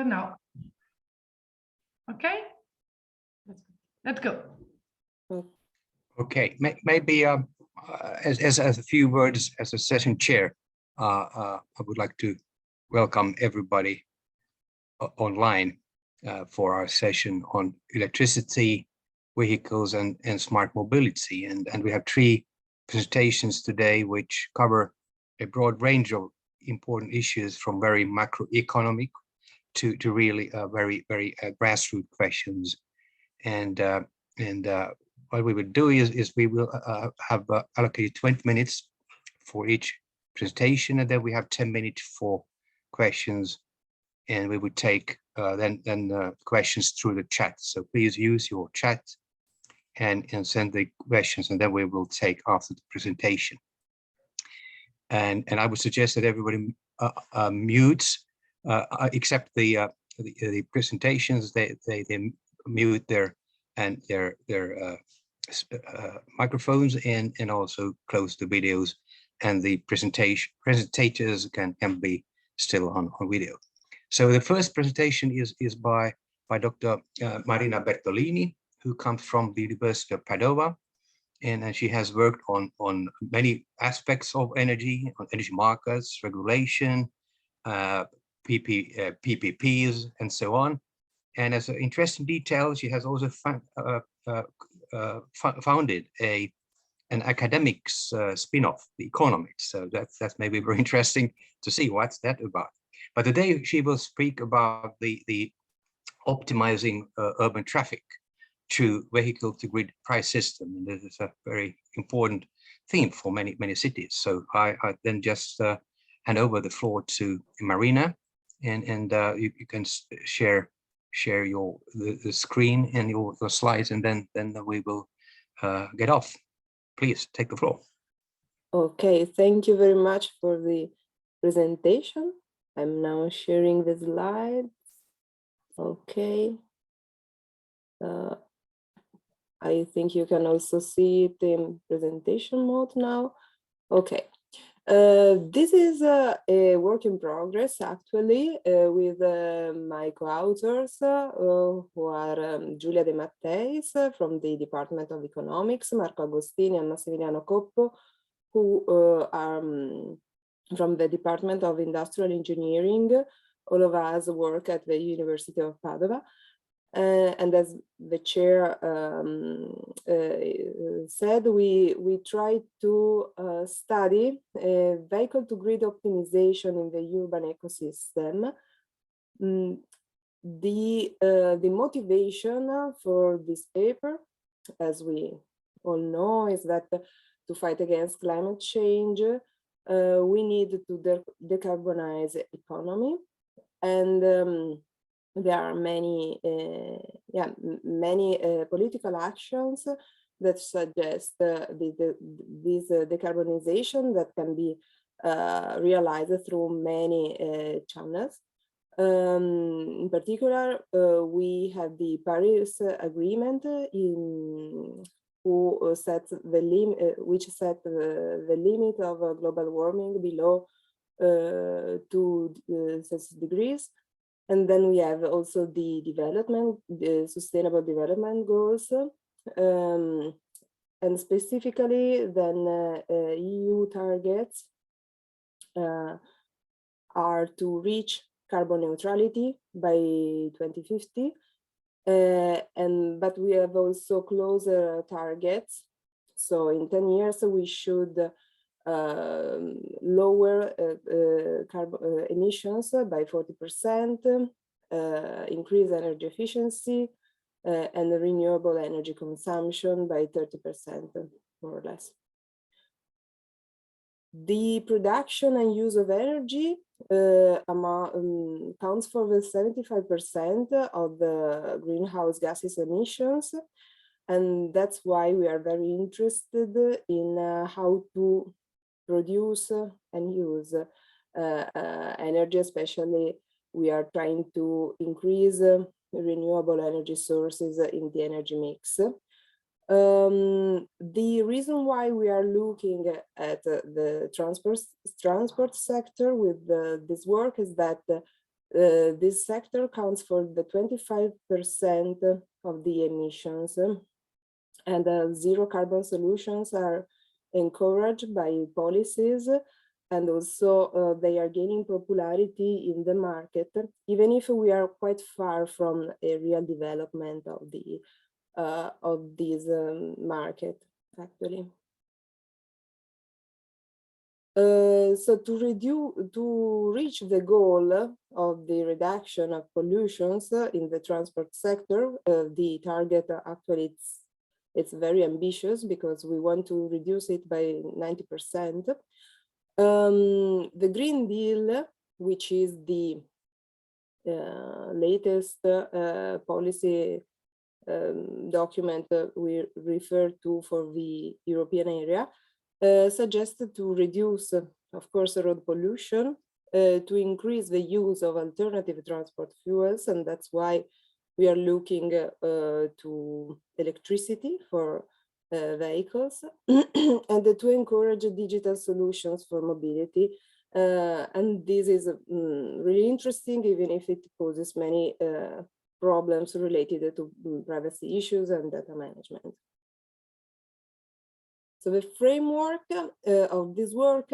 now. Okay, let's go. Okay, maybe as a few words as a session chair, I would like to welcome everybody online for our session on electricity, vehicles, and smart mobility. And we have 3 presentations today which cover a broad range of important issues, from very macroeconomic to really very grassroots questions. And what we will do is we will have allocated 20 minutes for each presentation, and then we have 10 minutes for questions, and we would take then questions through the chat. So please use your chat and send the questions, and then we will take after the presentation. And I would suggest that everybody mutes except the presentations. They mute their microphones and also close the videos, and the presentators can be still on video. So the first presentation is by Dr. Marina Bertolini, who comes from the University of Padova, and she has worked on many aspects of energy, on energy markets, regulation, PPPs, and so on. And as an interesting detail, she has also founded an academics spin-off, the Economics. So that's maybe very interesting to see what's that about. But today she will speak about the optimizing urban traffic through vehicle-to-grid price system, and this is a very important theme for many cities. So I then just hand over the floor to Marina, and you can share the screen and your slides, and then we will get off. Please take the floor. Okay, thank you very much for the presentation. I'm now sharing the slides. Okay. I think you can also see it in presentation mode now. Okay. This is a work in progress, actually, with my co-authors, who are Giulia De Matteis from the Department of Economics, Marco Agostini and Massimiliano Coppo, who are from the Department of Industrial Engineering. All of us work at the University of Padova. And as the chair said, we try to study vehicle-to-grid optimization in the urban ecosystem. The motivation for this paper, as we all know, is that to fight against climate change, we need to decarbonize economy, and there are many political actions that suggest this decarbonization that can be realized through many channels. In particular, we have the Paris Agreement, which set the limit of global warming below 2 Celsius degrees. And then we have also the Sustainable Development Goals, and specifically then EU targets are to reach carbon neutrality by 2050, but we have also closer targets. So in 10 years we should lower carbon emissions by 40%, increase energy efficiency, and renewable energy consumption by 30%, more or less. The production and use of energy counts for the 75% of the greenhouse gases emissions, and that's why we are very interested in how to produce and use energy. Especially we are trying to increase renewable energy sources in the energy mix. The reason why we are looking at the transport sector with this work is that This sector accounts for the 25% of the emissions, and zero carbon solutions are encouraged by policies, and also they are gaining popularity in the market, even if we are quite far from a real development of this market, actually. So to reach the goal of the reduction of pollutions in the transport sector, the target actually it's very ambitious because we want to reduce it by 90%. The Green Deal, which is the latest policy document we refer to for the European area, suggested to reduce, of course, road pollution, to increase the use of alternative transport fuels, and that's why we are looking to electricity for vehicles, and to encourage digital solutions for mobility. And this is really interesting, even if it poses many problems related to privacy issues and data management. So the framework of this work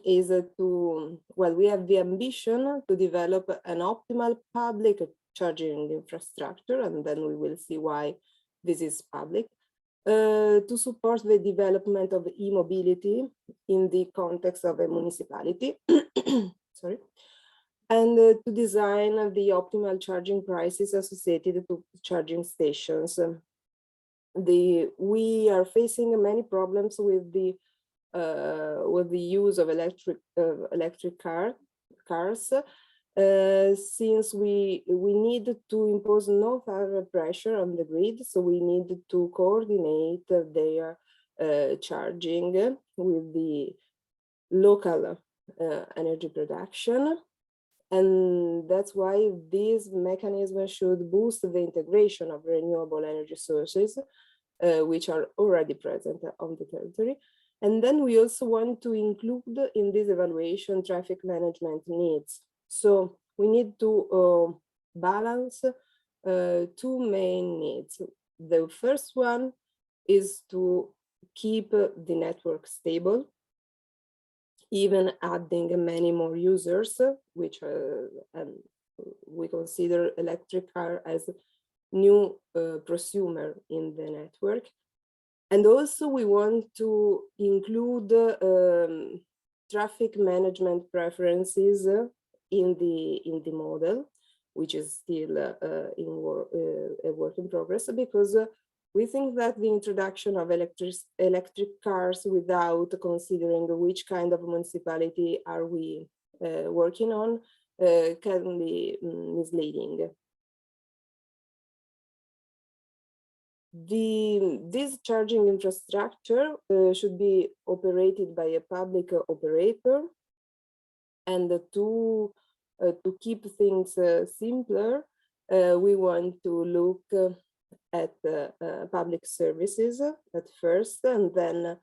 is we have the ambition to develop an optimal public charging infrastructure, and then we will see why this is public, to support the development of e-mobility in the context of a municipality, sorry, and to design the optimal charging prices associated to charging stations. We are facing many problems with the use of electric cars, since we need to impose no further pressure on the grid, so we need to coordinate their charging with the local energy production. And that's why this mechanism should boost the integration of renewable energy sources, which are already present on the territory. And then we also want to include in this evaluation traffic management needs. So we need to balance two main needs. The first one is to keep the network stable, even adding many more users, which we consider electric car as a new prosumer in the network. And also we want to include traffic management preferences in the model, which is still a work in progress, because we think that the introduction of electric cars without considering which kind of municipality are we working on can be misleading. This charging infrastructure should be operated by a public operator, and to keep things simpler, we want to look at public services at first, and then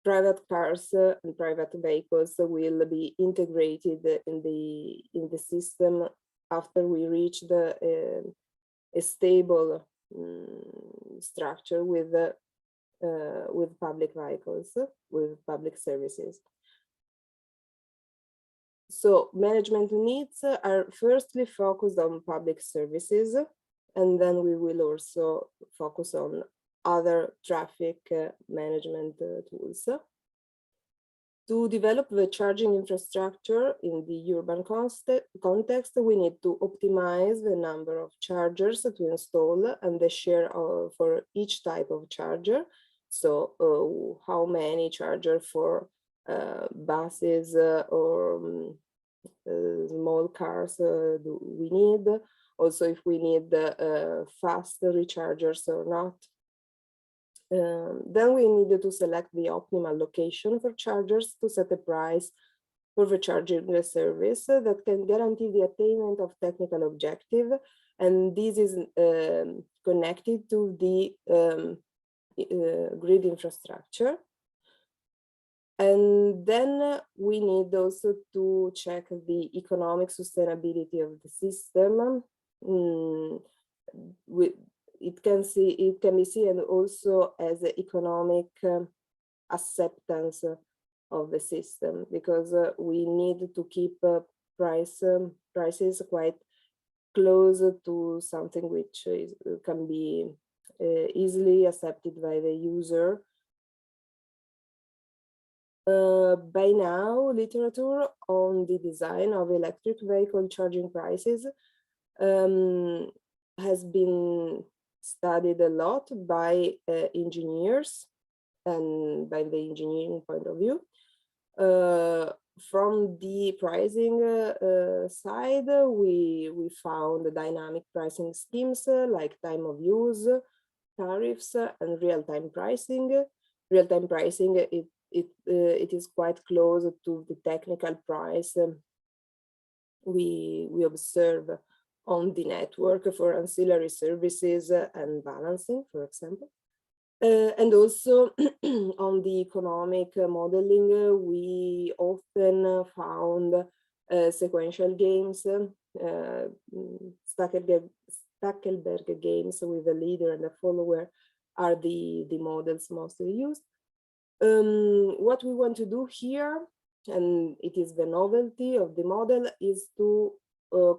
private cars and private vehicles will be integrated in the system after we reach a stable structure with public vehicles, with public services. So management needs are firstly focused on public services, and then we will also focus on other traffic management tools. To develop the charging infrastructure in the urban context, we need to optimize the number of chargers to install and the share for each type of charger. So how many chargers for buses or small cars do we need? Also, if we need fast rechargers or not. Then we need to select the optimal location for chargers to set a price for the charging service that can guarantee the attainment of technical objective. And this is connected to the grid infrastructure. And then we need also to check the economic sustainability of the system. It can be seen also as an economic acceptance of the system, because we need to keep prices quite close to something which can be easily accepted by the user. By now, literature on the design of electric vehicle charging prices has been studied a lot by engineers and by the engineering point of view. From the pricing side, we found dynamic pricing schemes like time of use, tariffs, and real-time pricing. Real-time pricing, it is quite close to the technical price we observe on the network for ancillary services and balancing, for example. And also on the economic modeling, we often found sequential games, Stackelberg games with a leader and a follower are the models mostly used. What we want to do here, and it is the novelty of the model, is to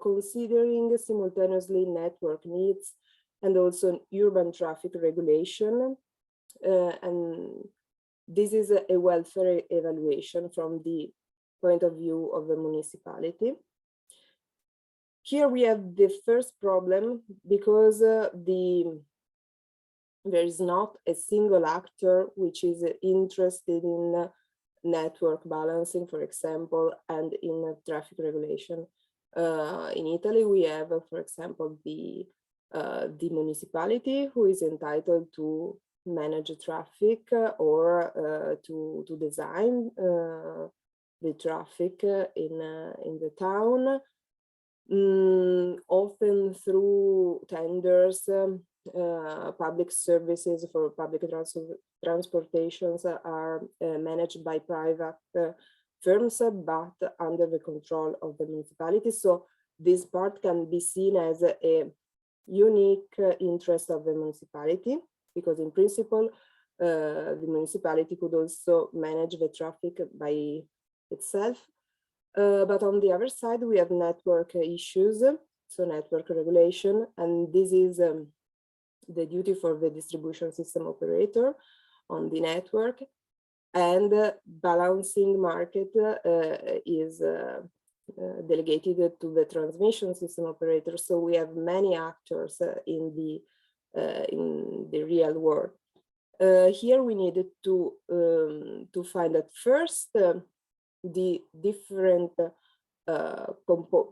considering simultaneously network needs and also urban traffic regulation. And this is a welfare evaluation from the point of view of the municipality. Here we have the first problem, because there is not a single actor which is interested in network balancing, for example, and in traffic regulation. In Italy, we have, for example, the municipality who is entitled to manage traffic or to design the traffic in the town, often through tenders. Public services for public transportations are managed by private firms, but under the control of the municipality. So this part can be seen as a unique interest of the municipality, because in principle, the municipality could also manage the traffic by itself. But on the other side, we have network issues, so network regulation, and this is the duty for the distribution system operator on the network, and balancing market is delegated to the transmission system operator. So we have many actors in the real world. Here we needed to find at first the different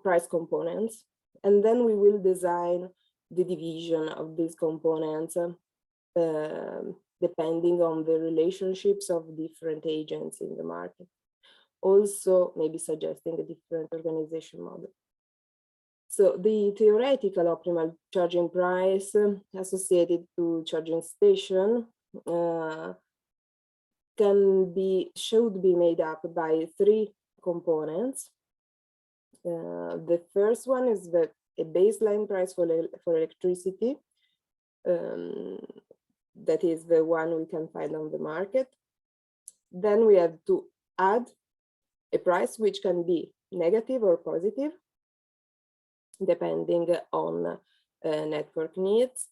price components, and then we will design the division of these components depending on the relationships of different agents in the market. Also, maybe suggesting a different organization model. So the theoretical optimal charging price associated to charging station should be made up by three components. The first one is a baseline price for electricity. That is the one we can find on the market. Then we have to add a price which can be negative or positive, depending on network needs.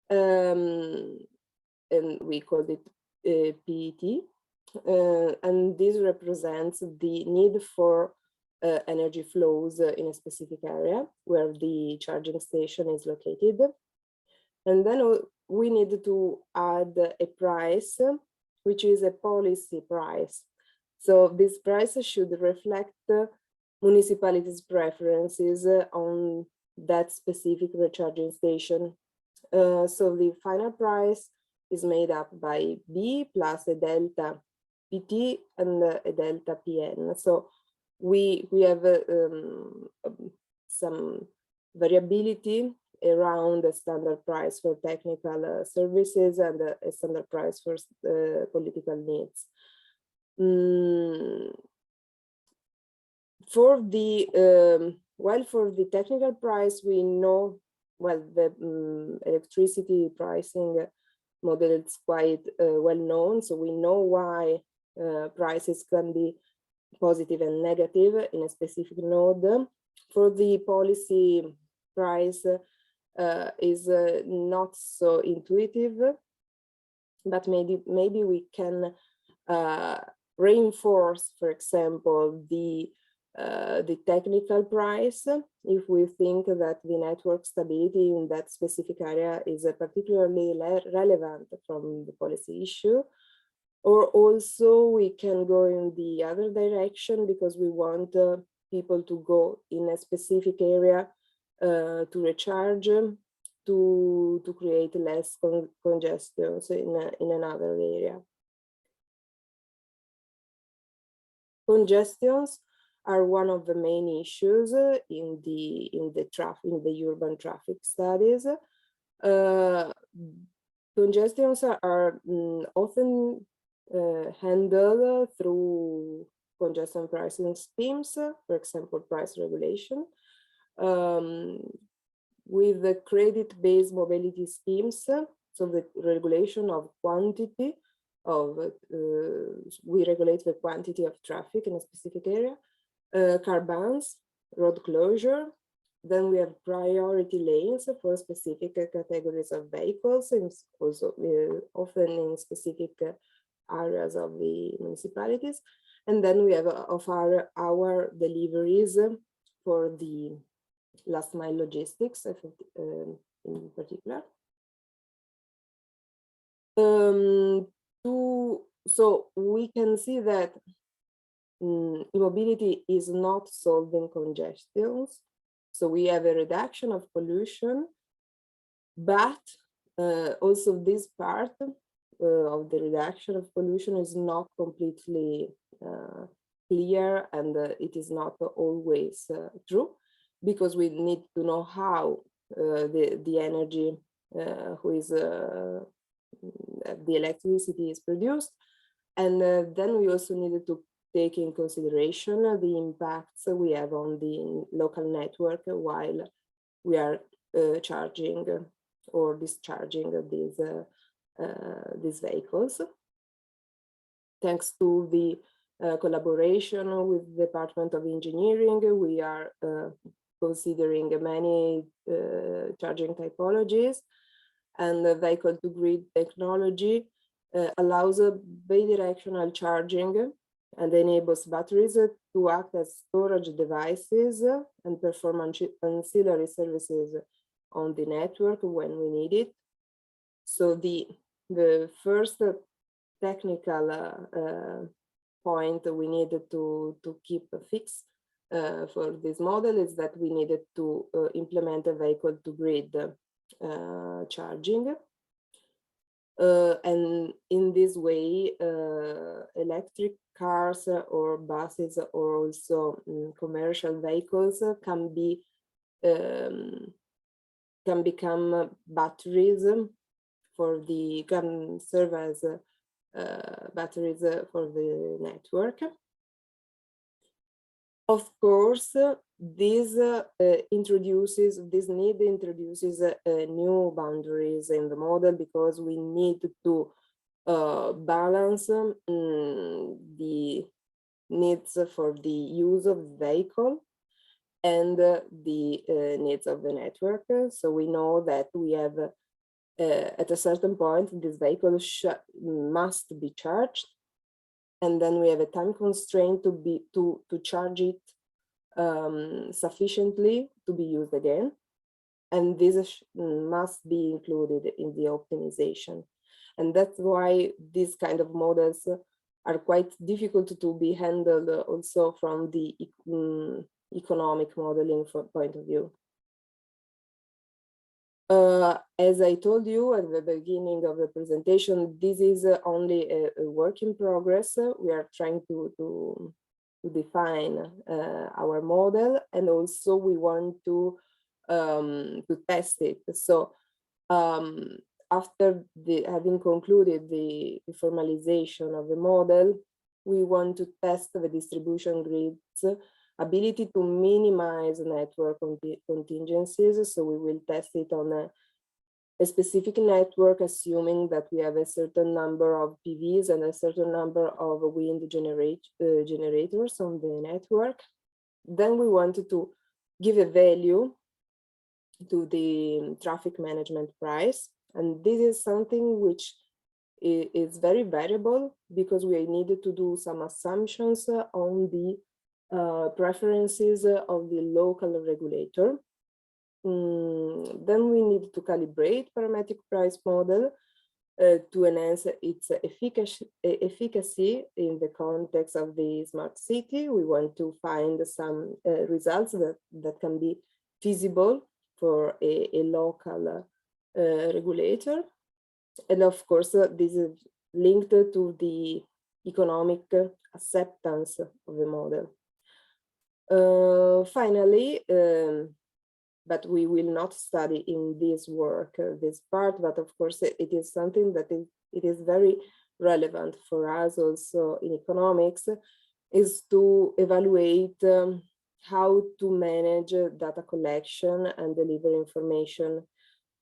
And we call it PET. And this represents the need for energy flows in a specific area where the charging station is located. And then we need to add a price, which is a policy price. So this price should reflect municipalities' preferences on that specific recharging station. So the final price is made up by B plus a delta PT and a delta PN. So we have some variability around a standard price for technical services and a standard price for political needs. For the while for the technical price, we know, well, the electricity pricing model is quite well known, so we know why prices can be positive and negative in a specific node. For the policy price is not so intuitive, but maybe we can reinforce, for example, the technical price if we think that the network stability in that specific area is particularly relevant from the policy issue. Or also we can go in the other direction because we want people to go in a specific area to recharge, to create less congestion in another area. Congestions are one of the main issues in the urban traffic studies. Congestions are often handled through congestion pricing schemes, for example, price regulation. With the credit-based mobility schemes, so the regulation of quantity of, we regulate the quantity of traffic in a specific area, car bans, road closure. Then we have priority lanes for specific categories of vehicles, and also often in specific areas of the municipalities. And then we have of our deliveries for the last mile logistics in particular. So we can see that e-mobility is not solving congestions. So we have a reduction of pollution, but also this part of the reduction of pollution is not completely clear, and it is not always true, because we need to know how the energy the electricity is produced, and then we also needed to take in consideration the impacts we have on the local network while we are charging or discharging these vehicles. Thanks to the collaboration with the Department of Engineering, we are considering many charging typologies, and the vehicle-to-grid technology allows bidirectional charging and enables batteries to act as storage devices and perform ancillary services on the network when we need it. So the first technical point we needed to keep fixed for this model is that we needed to implement a vehicle-to-grid charging. And in this way, electric cars or buses or also commercial vehicles can become batteries can serve as batteries for the network. Of course, this introduces new boundaries in the model, because we need to balance the needs for the use of the vehicle and the needs of the network. So we know that we have at a certain point this vehicle must be charged, and then we have a time constraint to charge it sufficiently to be used again, and this must be included in the optimization. And that's why these kind of models are quite difficult to be handled also from the economic modeling point of view. As I told you at the beginning of the presentation, this is only a work in progress. We are trying to define our model, and also we want to test it. So after having concluded the formalization of the model, we want to test the distribution grid's ability to minimize network contingencies. So we will test it on a specific network, assuming that we have a certain number of PVs and a certain number of wind generators on the network. Then we wanted to give a value to the traffic management price. And this is something which is very variable because we needed to do some assumptions on the preferences of the local regulator. Then we need to calibrate parametric price model to enhance its efficacy in the context of the smart city. We want to find some results that can be feasible for a local regulator. And of course, this is linked to the economic acceptance of the model. Finally, but we will not study in this work, this part, but of course it is something that it is very relevant for us also in economics, is to evaluate how to manage data collection and deliver information.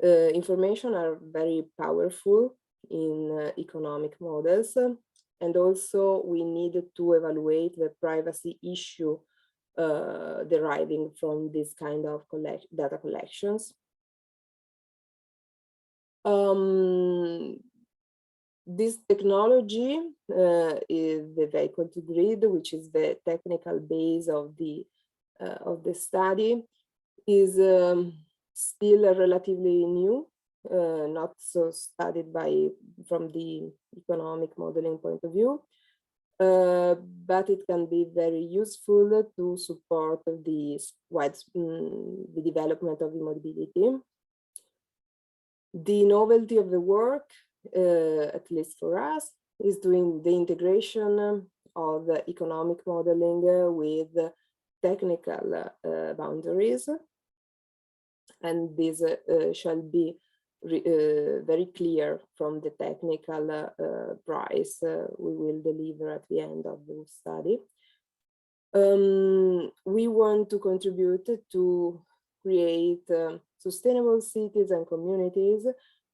Information are very powerful in economic models, and also we need to evaluate the privacy issue deriving from this kind of data collections. This technology is the vehicle to grid, which is the technical base of the study, is still relatively new, not so studied from the economic modeling point of view. But it can be very useful to support the development of e-mobility. The novelty of the work, at least for us, is doing the integration of the economic modeling with technical boundaries. And this shall be very clear from the technical price we will deliver at the end of the study. We want to contribute to create sustainable cities and communities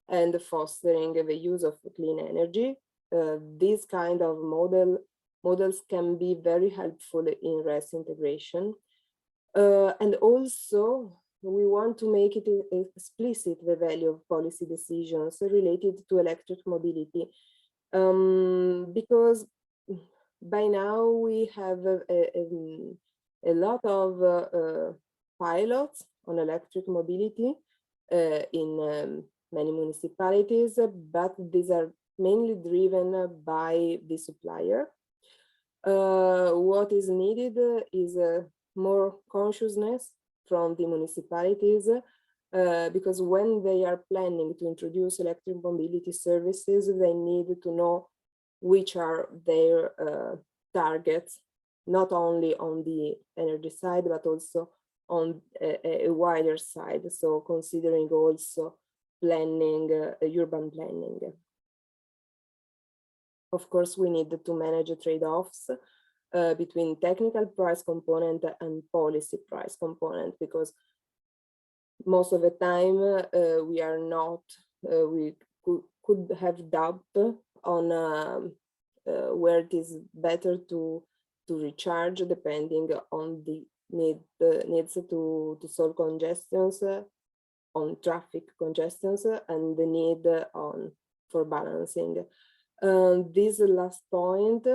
and fostering the use of clean energy. This kind of models can be very helpful in RES integration. And also, we want to make it explicit the value of policy decisions related to electric mobility, because by now we have a lot of pilots on electric mobility in many municipalities, but these are mainly driven by the supplier. What is needed is more consciousness from the municipalities, because when they are planning to introduce electric mobility services, they need to know which are their targets, not only on the energy side, but also on a wider side. So considering also planning, urban planning. Of course, we need to manage trade-offs between technical price component and policy price component, because most of the time we are not, we could have doubt on where it is better to recharge, depending on the needs to solve congestions, on traffic congestions, and the need for balancing. This last point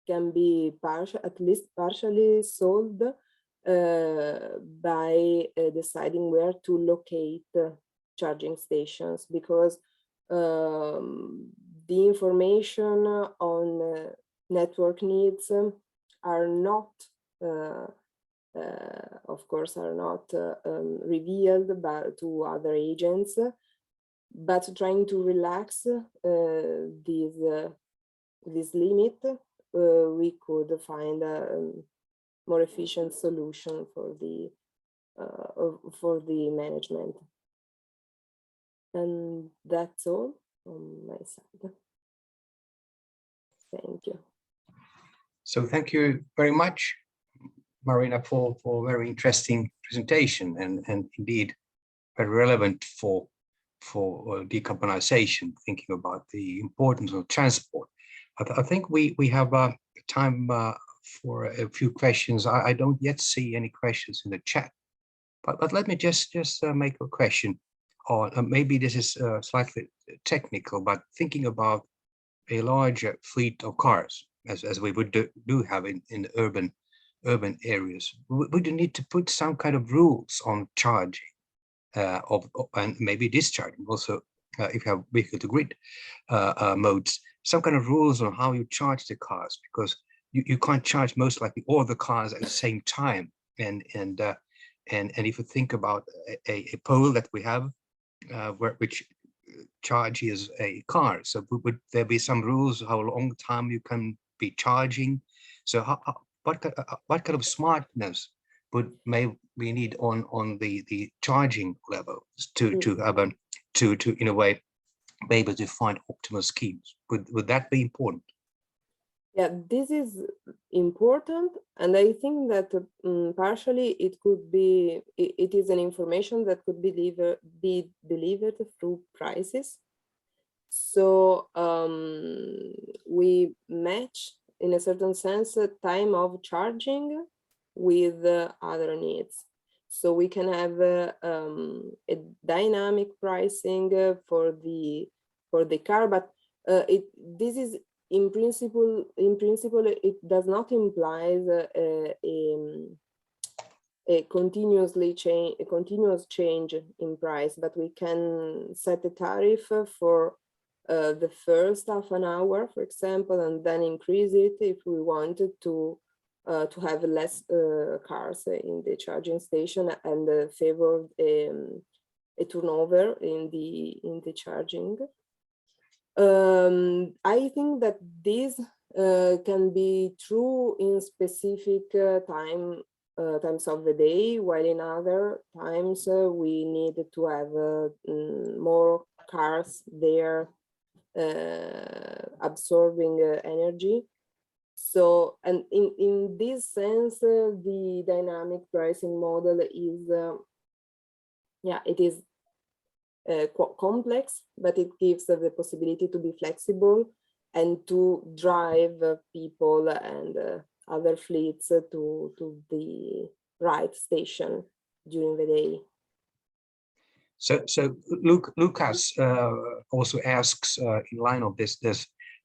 can be at least partially solved by deciding where to locate charging stations, because the information on network needs are not, of course, are not revealed to other agents, but trying to relax this limit, we could find a more efficient solution for the management. And that's all on my side. Thank you. So thank you very much, Marina, for a very interesting presentation and indeed very relevant for decarbonization, thinking about the importance of transport. I think we have time for a few questions. I don't yet see any questions in the chat, but let me just make a question, or maybe this is slightly technical, but thinking about a larger fleet of cars, as we would do have in urban areas, would you need to put some kind of rules on charging and maybe discharging also, if you have vehicle to grid modes, some kind of rules on how you charge the cars, because you can't charge most likely all the cars at the same time. And if you think about a pole that we have which charges a car, so would there be some rules how long time you can be charging? So what kind of smartness may we need on the charging level to have to in a way be able to find optimal schemes? Would that be important? Yeah, this is important, and I think that partially it could be, it is an information that could be delivered through prices. So we match, in a certain sense, time of charging with other needs. So we can have a dynamic pricing for the car, but this is in principle it does not imply a continuous change in price, but we can set a tariff for the first half an hour, for example, and then increase it if we wanted to have less cars in the charging station and favor a turnover in the charging. I think that this can be true in specific times of the day, while in other times we need to have more cars there absorbing energy. So, and in this sense, the dynamic pricing model is, yeah, it is complex, but it gives the possibility to be flexible and to drive people and other fleets to the right station during the day. So Lucas also asks in line of this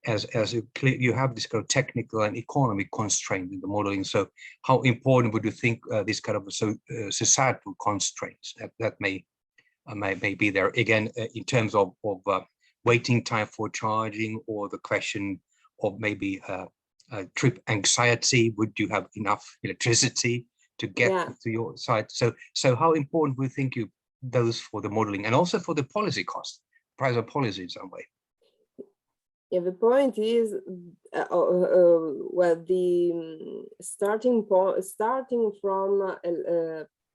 as you have this kind of technical and economic constraint in the modeling. So how important would you think this kind of societal constraints that may be there again in terms of waiting time for charging, or the question of maybe trip anxiety? Would you have enough electricity to get to your site? So how important would you think those for the modeling and also for the policy cost, price of policy in some way? Yeah, the point is, well, the starting from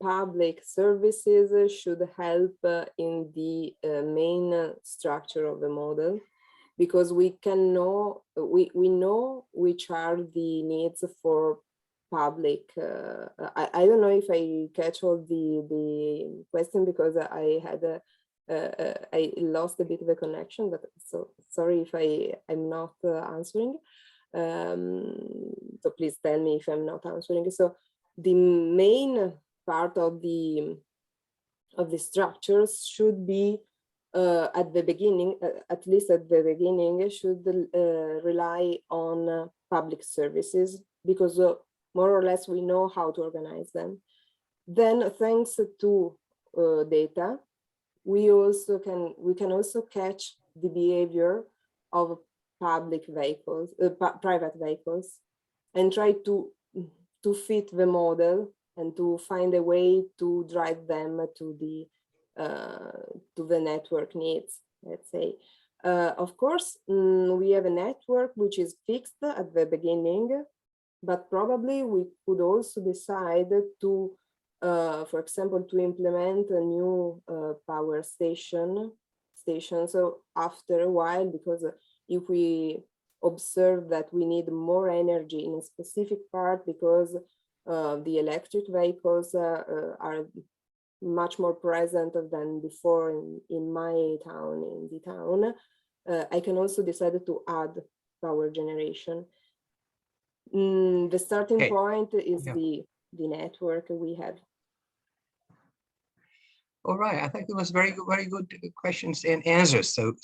public services should help in the main structure of the model, because we know which are the needs for public. I don't know if I catch all the question, because I had I lost a bit of the connection, but so sorry if I'm not answering. So please tell me if I'm not answering. So the main part of the structures should be at the beginning, at least at the beginning, should rely on public services, because more or less we know how to organize them. Then, thanks to data, we can also catch the behavior of public vehicles, private vehicles, and try to fit the model and to find a way to drive them to the network needs, let's say. Of course, we have a network which is fixed at the beginning, but probably we could also decide to, for example, to implement a new power station. So after a while, because if we observed that we need more energy in a specific part because the electric vehicles are much more present than before in my town, in the town. I can also decide to add power generation. The starting Okay. point is Yeah. the network we have. All right, I think it was very good questions and answers. So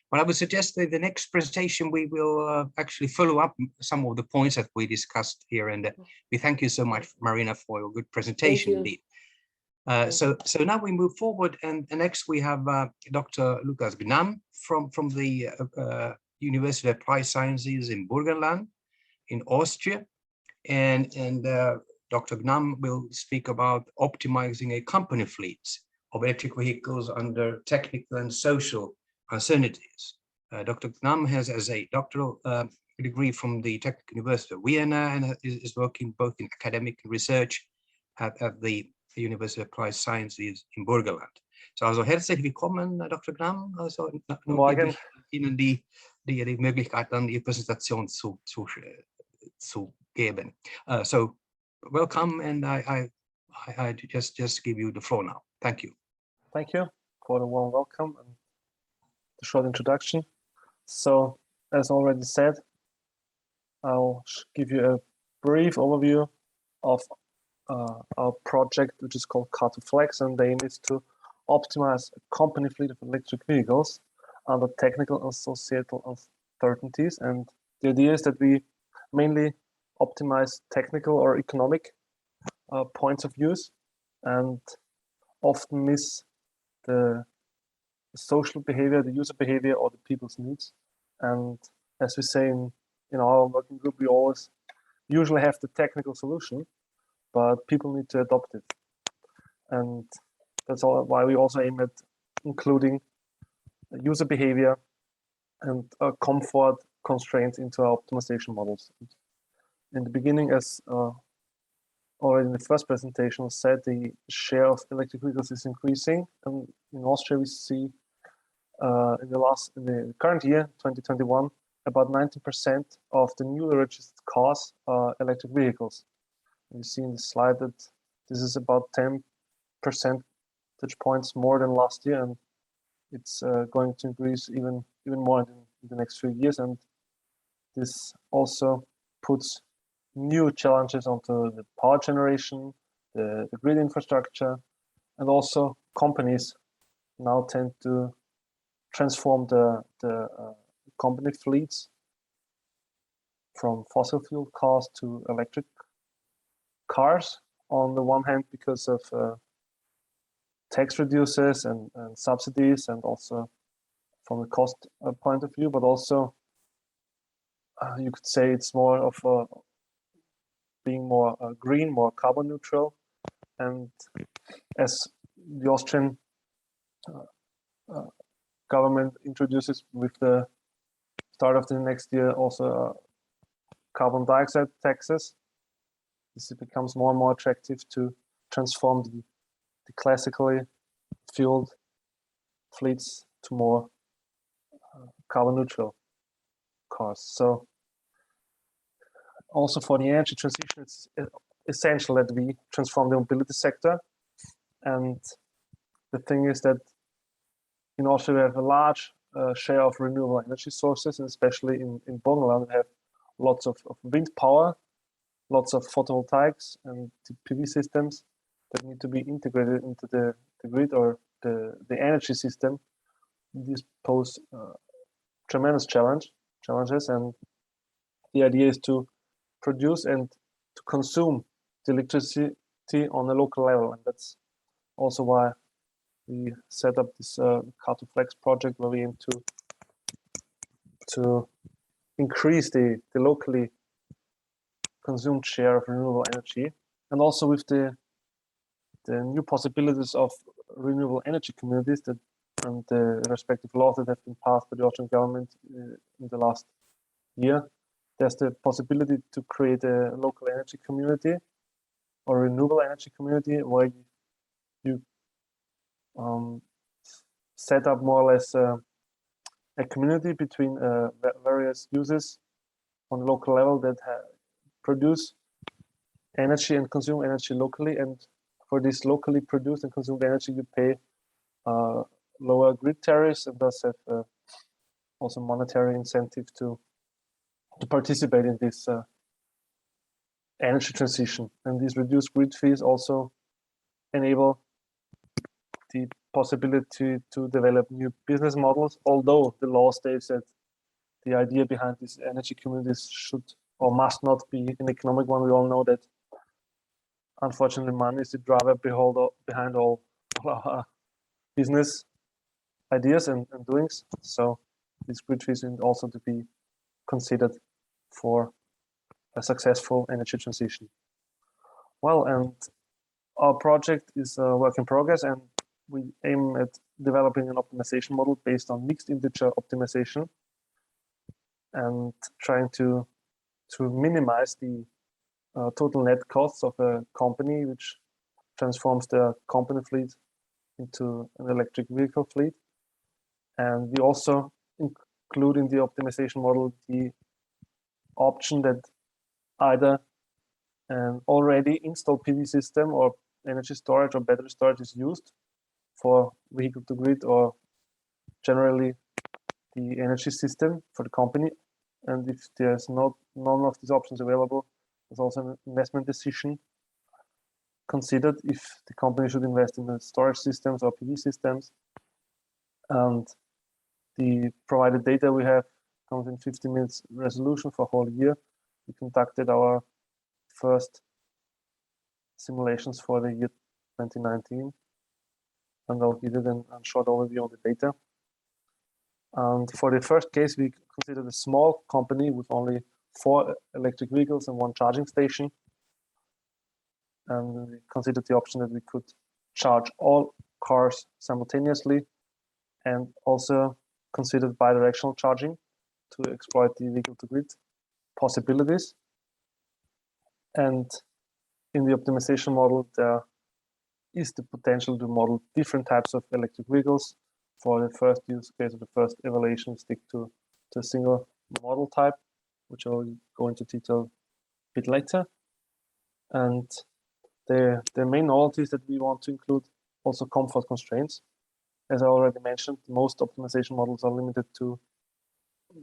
what I would suggest that the next presentation, we will actually follow up some of the points that we discussed here. And we thank you so much, Marina, for your good presentation indeed. So now we move forward, and next we have Dr. Lukas Gnam from the University of Applied Sciences in Burgenland in Austria. And Dr. Gnam will speak about optimizing a company fleet of electric vehicles under technical and social uncertainties. Dr. Gnam has a doctoral degree from the Technical University of Vienna and is working both in academic research at the University of Applied Sciences in Burgenland. So also herzlich willkommen, Dr. Gnam. Also Morgen. Ihnen die Möglichkeit, dann die Präsentation zu geben. So welcome, and I just give you the floor now. Thank you. Thank you for the warm welcome and the short introduction. So, as already said, I'll give you a brief overview of our project, which is called Car2Flex, and the aim is to optimize a company fleet of electric vehicles under technical and societal uncertainties. And the idea is that we mainly optimize technical or economic points of views and often miss the social behavior, the user behavior, or the people's needs. And as we say in our working group, we always usually have the technical solution, but people need to adopt it. And that's all why we also aim at including user behavior and comfort constraints into our optimization models. In the beginning, as already in the first presentation said, the share of electric vehicles is increasing, and in Austria we see in the current year 2021 about 90% of the newly registered cars are electric vehicles. You see in the slide that this is about 10 percentage points more than last year, and it's going to increase even more in the next few years. And this also puts new challenges onto the power generation, the grid infrastructure, and also companies now tend to transform the company fleets from fossil fuel cars to electric cars, on the one hand because of tax reducers and subsidies, and also from a cost point of view, but also you could say it's more of being more green, more carbon neutral. And as the Austrian government introduces with the start of the next year also carbon dioxide taxes, this becomes more and more attractive to transform the classically fueled fleets to more carbon neutral cars. So also for the energy transition, it's essential that we transform the mobility sector. And the thing is that in Austria we have a large share of renewable energy sources, and especially in Burgenland we have lots of wind power, lots of photovoltaics and PV systems that need to be integrated into the grid or the energy system. These pose tremendous challenges, and the idea is to produce and to consume the electricity on a local level. And that's also why we set up this Car2Flex project, where we aim to increase the locally consumed share of renewable energy. And also with the new possibilities of renewable energy communities that and the respective laws that have been passed by the Austrian government in the last year, there's the possibility to create a local energy community or renewable energy community where you set up more or less a community between various users on local level that produce energy and consume energy locally, and for this locally produced and consumed energy you pay lower grid tariffs, and thus have also monetary incentive to participate in this energy transition. And these reduced grid fees also enable the possibility to develop new business models, although the law states that the idea behind these energy communities should or must not be an economic one. We all know that, unfortunately, money is the driver behind all our business ideas and doings. So these grid fees need also to be considered for a successful energy transition. Well, and our project is a work in progress, and we aim at developing an optimization model based on mixed integer optimization and trying to minimize the total net costs of a company which transforms their company fleet into an electric vehicle fleet. And we also include in the optimization model the option that either an already installed PV system or energy storage or battery storage is used for vehicle to grid, or generally the energy system for the company. And if there's none of these options available, there's also an investment decision considered if the company should invest in the storage systems or PV systems. And the provided data we have comes in 15 minutes resolution for a whole year. We conducted our first simulations for the year 2019, and I'll give you then a short overview of the data. And for the first case, we considered a small company with only 4 electric vehicles and 1 charging station. And we considered the option that we could charge all cars simultaneously, and also considered bidirectional charging to exploit the vehicle to grid possibilities. And in the optimization model, there is the potential to model different types of electric vehicles. For the first use case of the first evaluation, we stick to a single model type, which I will go into detail a bit later. And the main novelty is that we want to include also comfort constraints. As I already mentioned, most optimization models are limited to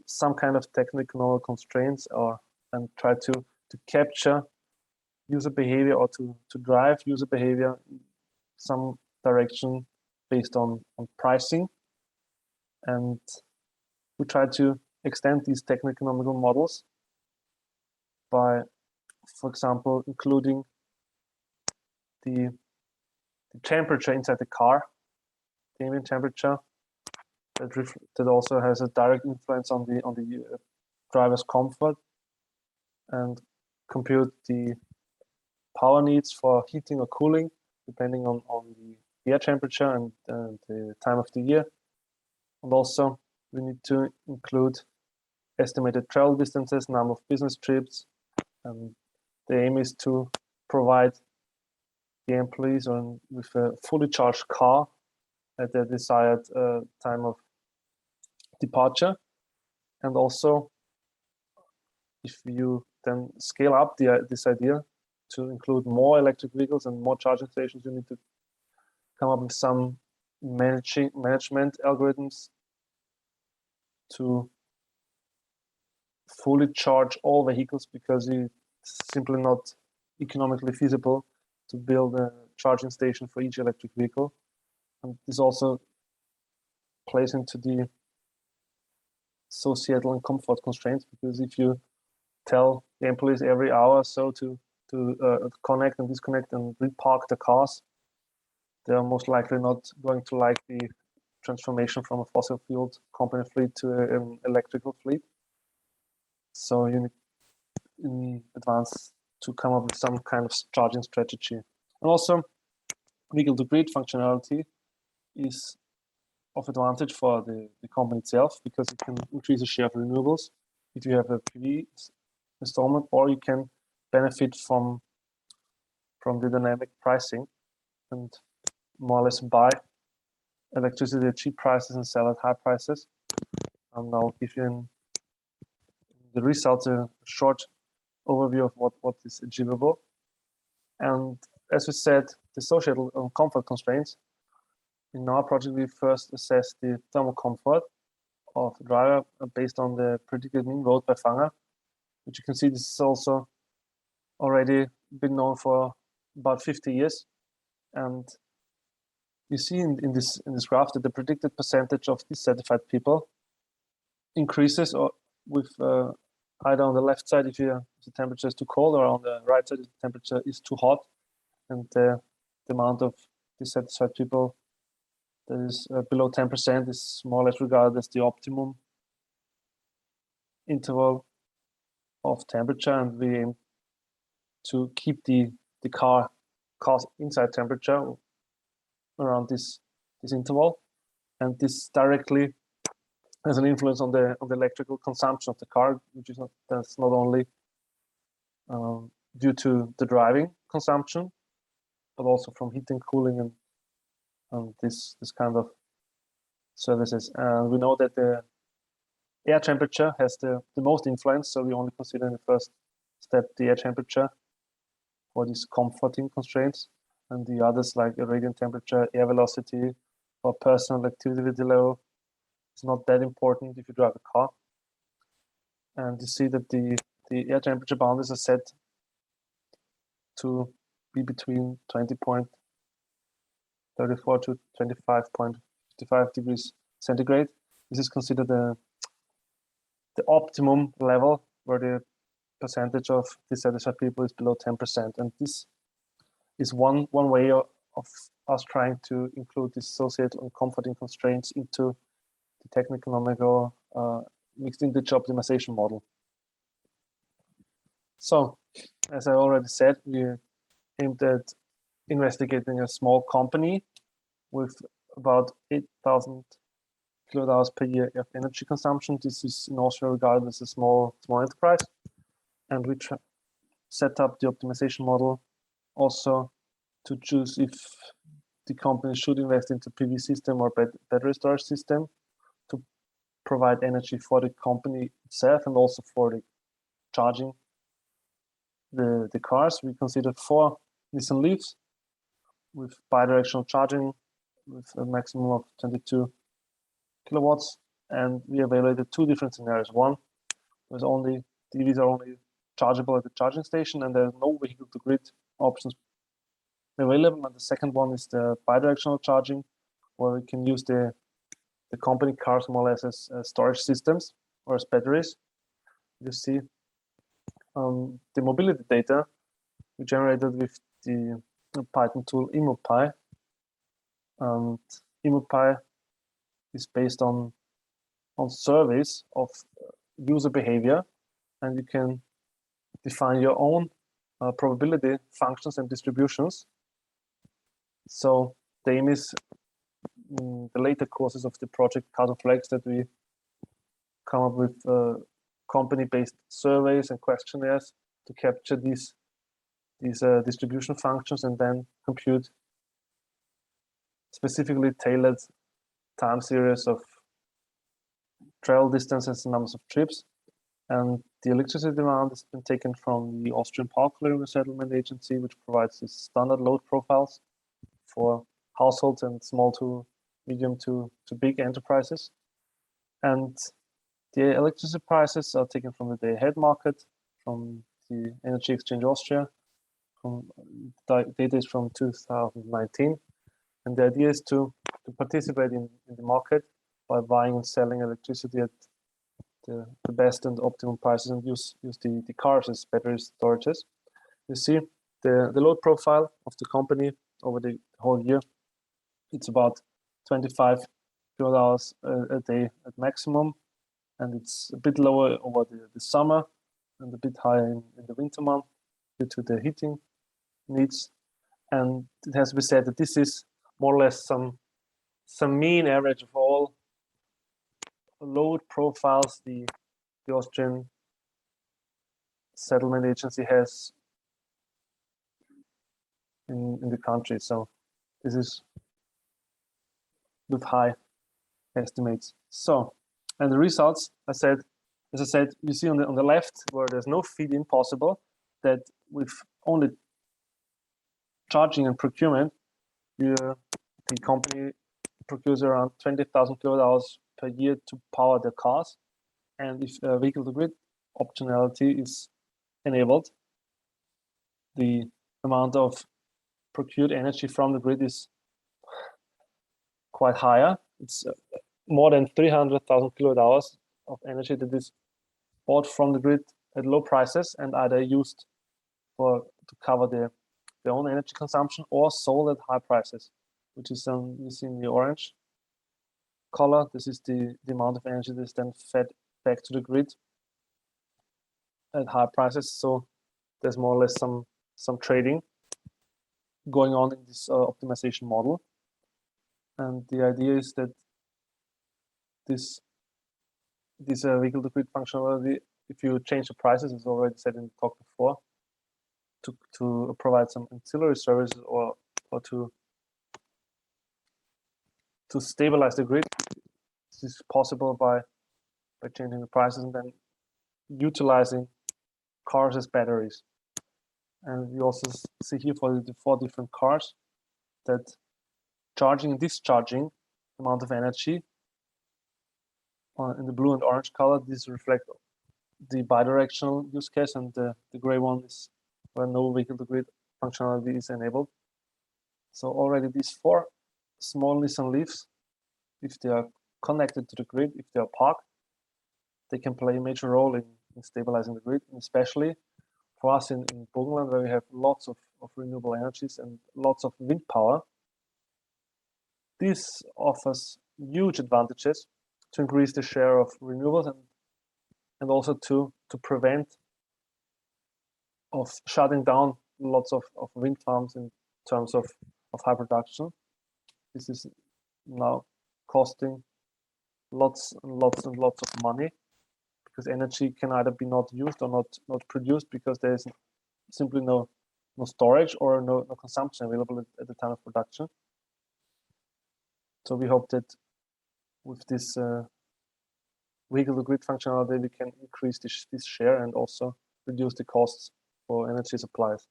some kind of technical constraints, and try to capture user behavior or to drive user behavior in some direction based on pricing. And we try to extend these techno-economical models by, for example, including the temperature inside the car, the ambient temperature, that also has a direct influence on the driver's comfort, and compute the power needs for heating or cooling depending on the air temperature and the time of the year. And also we need to include estimated travel distances, number of business trips, and the aim is to provide the employees with a fully charged car at their desired time of departure. And also, if you then scale up this idea to include more electric vehicles and more charging stations, you need to come up with some management algorithms to fully charge all vehicles, because it's simply not economically feasible to build a charging station for each electric vehicle. And this also plays into the societal and comfort constraints, because if you tell the employees every hour or so to connect and disconnect and repark the cars, they are most likely not going to like the transformation from a fossil fueled company fleet to an electrical fleet. So you need in advance to come up with some kind of charging strategy. And also, vehicle to grid functionality is of advantage for the company itself, because it can increase the share of renewables if you have a PV installment, or you can benefit from the dynamic pricing and more or less buy electricity at cheap prices and sell at high prices. And I'll give you the results a short overview of what is achievable. And as we said, the social and comfort constraints. In our project, we first assessed the thermal comfort of the driver based on the predicted mean load by Fanger, which you can see this is also already been known for about 50 years. And you see in this graph that the predicted percentage of dissatisfied people increases or with either on the left side if the temperature is too cold, or on the right side if the temperature is too hot, and the amount of dissatisfied people that is below 10% is more or less regarded as the optimum interval of temperature, and we aim to keep the car inside temperature around this interval, and this directly has an influence on the electrical consumption of the car, which is that's not only due to the driving consumption, but also from heating, cooling, and this kind of services. And we know that the air temperature has the most influence, so we only consider in the first step the air temperature for these comforting constraints, and the others like radiant temperature, air velocity, or personal activity level is not that important if you drive a car. And you see that the air temperature boundaries are set to be between 20.34 to 25.55 degrees centigrade. This is considered the optimum level where the percentage of dissatisfied people is below 10%. And this is one way of us trying to include these societal and comforting constraints into the techno-economical mixed integer optimization model. So, as I already said, we aimed at investigating a small company with about 8,000 kilowatt hours per year of energy consumption. This is in Austria regarded as a small enterprise, and we set up the optimization model also to choose if the company should invest into PV system or battery storage system to provide energy for the company itself and also for the charging the cars. We considered 4 Nissan Leafs with bidirectional charging with a maximum of 22 kilowatts, and we evaluated 2 different scenarios. One was only the EVs are only chargeable at the charging station and there's no vehicle to grid options available, and the second one is the bidirectional charging, where we can use the company cars more or less as storage systems or as batteries. You see the mobility data we generated with the Python tool ImmoPy, and ImmoPy is based on surveys of user behavior, and you can define your own probability functions and distributions. So the aim is in the later courses of the project Cardinal Flags that we come up with company-based surveys and questionnaires to capture these distribution functions and then compute specifically tailored time series of travel distances and numbers of trips. And the electricity demand has been taken from the Austrian Power Clearing Settlement Agency, which provides these standard load profiles for households and small to medium to big enterprises. And the electricity prices are taken from the day-ahead market, from the Energy Exchange Austria. Data is from 2019. And the idea is to participate in the market by buying and selling electricity at the best and optimum prices and use the cars as battery storages. You see the load profile of the company over the whole year. It's about 25 kilowatt hours a day at maximum, and it's a bit lower over the summer and a bit higher in the winter month due to the heating needs. And it has to be said that this is more or less some mean average of all load profiles the Austrian settlement agency has in the country. So this is with high estimates. So And the results, as I said, you see on the left where there's no feed-in possible, that with only charging and procurement, the company procures around 20,000 kWh per year to power their cars. And if vehicle-to-grid optionality is enabled, the amount of procured energy from the grid is quite higher. It's more than 300,000 kWh of energy that is bought from the grid at low prices and either used to cover their own energy consumption or sold at high prices, which is you see in the orange color. This is the amount of energy that is then fed back to the grid at high prices. So there's more or less some trading going on in this optimization model. And the idea is that this vehicle-to-grid functionality, if you change the prices, as already said in the talk before, to provide some ancillary services or to stabilize the grid, this is possible by changing the prices and then utilizing cars as batteries. And you also see here for the 4 different cars that charging and discharging amount of energy in the blue and orange color, these reflect the bidirectional use case, and the gray one is where no vehicle-to-grid functionality is enabled. So already these 4 small Nissan Leafs, if they are connected to the grid, if they are parked, they can play a major role in stabilizing the grid, and especially for us in Burgenland, where we have lots of renewable energies and lots of wind power. This offers huge advantages to increase the share of renewables and also to prevent of shutting down lots of wind farms in terms of high production. This is now costing lots and lots and lots of money, because energy can either be not used or not produced because there is simply no storage or no consumption available at the time of production. So we hope that with this vehicle-to-grid functionality, we can increase this share and also reduce the costs for energy supplies.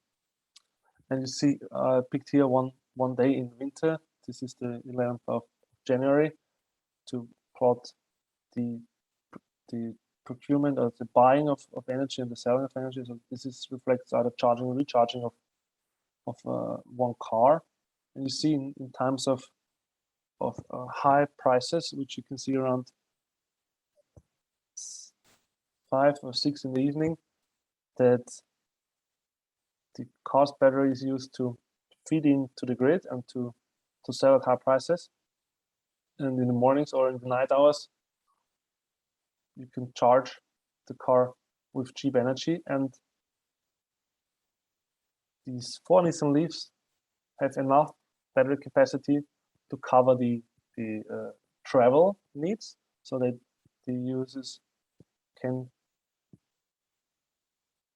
And you see, I picked here one day in winter. This is the 11th of January, to plot the procurement or the buying of energy and the selling of energy. So this reflects either charging or recharging of one car. And you see in times of high prices, which you can see around 5 or 6 in the evening, that the car's battery is used to feed into the grid and to sell at high prices. And in the mornings or in the night hours, you can charge the car with cheap energy. And these 4 Nissan Leafs have enough battery capacity to cover the travel needs, so that the users can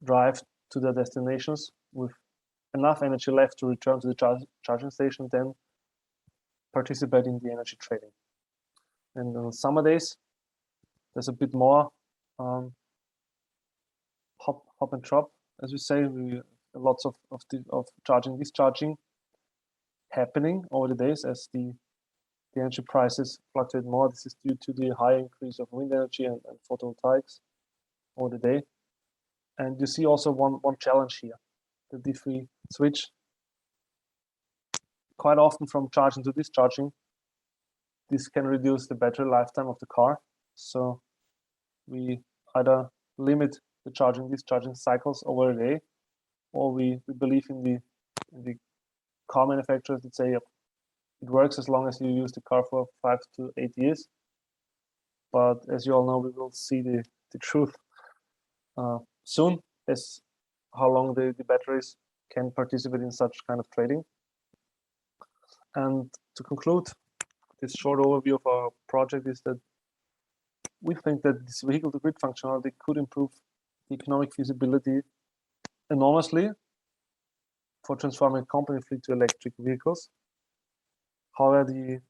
drive to their destinations with enough energy left to return to the charging station, then participate in the energy trading. And on summer days, there's a bit more hop and drop, as we say. Lots of charging, discharging happening over the days as the energy prices fluctuate more. This is due to the high increase of wind energy and photovoltaics over the day. And you see also one challenge here, that if we switch quite often from charging to discharging, this can reduce the battery lifetime of the car. So we either limit the charging discharging cycles over a day, or we believe in the car manufacturers that say it works as long as you use the car for 5 to 8 years. But as you all know, we will see the truth soon, as how long the batteries can participate in such kind of trading. And to conclude this short overview of our project is that we think that this vehicle-to-grid functionality could improve the economic feasibility enormously for transforming company fleet to electric vehicles. However,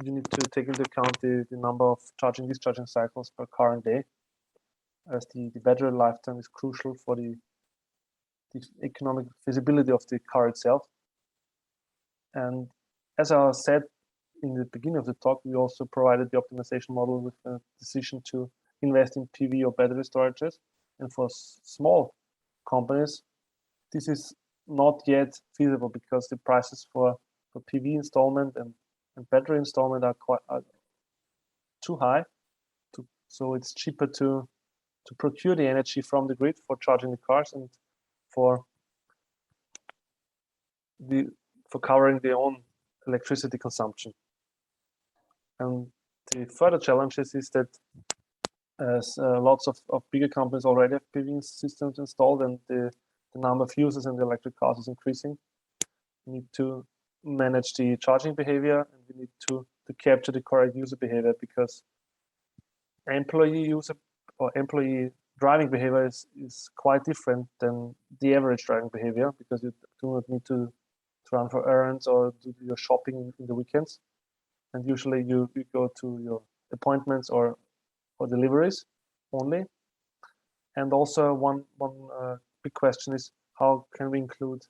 you need to take into account the number of charging discharging cycles per car and day, as the battery lifetime is crucial for the economic feasibility of the car itself. And as I said in the beginning of the talk, we also provided the optimization model with a decision to invest in PV or battery storages. And for small companies, this is not yet feasible because the prices for PV installment and battery installment are too high. So it's cheaper to procure the energy from the grid for charging the cars and for covering their own electricity consumption. And the further challenges is that as lots of bigger companies already have PV systems installed, and the number of users in the electric cars is increasing. We need to manage the charging behavior, and we need to capture the correct user behavior, because employee driving behavior is quite different than the average driving behavior, because you do not need to run for errands or do your shopping in the weekends. And usually you go to your appointments or deliveries only. And also one big question is, how can we include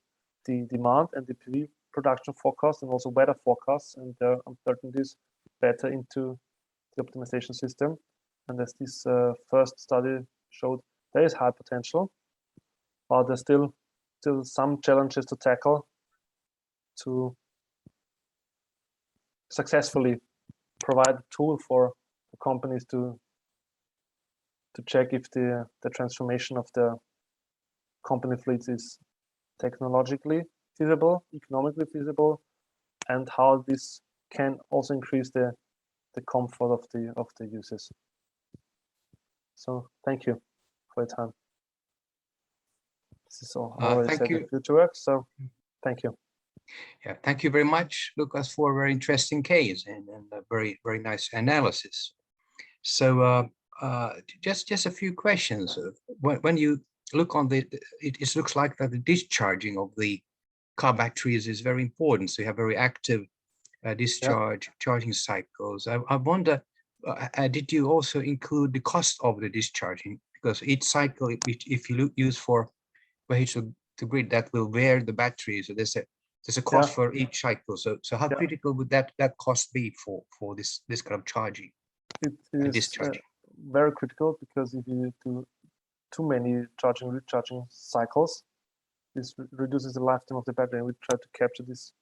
the demand and the PV production forecast and also weather forecasts and their uncertainties better into the optimization system? And as this first study showed, there is high potential, but there's still some challenges to tackle to successfully provide a tool for companies to check if the transformation of the company fleets is technologically feasible, economically feasible, and how this can also increase the comfort of the users. So thank you for your time. This is all I already said in the future work, so thank you. Yeah, thank you very much, Lucas, for a very interesting case and a very, very nice analysis. So just a few questions. When you look on it looks like that the discharging of the car batteries is very important. So you have very active charging cycles. I wonder, did you also include the cost of the discharging? Because each cycle, if you use for vehicle to grid, that will wear the battery. So there's a cost for each cycle. So how critical would that cost be for this kind of charging? It is discharging? Very critical, because if you do too many charging recharging cycles, this reduces the lifetime of the battery. And we try to capture this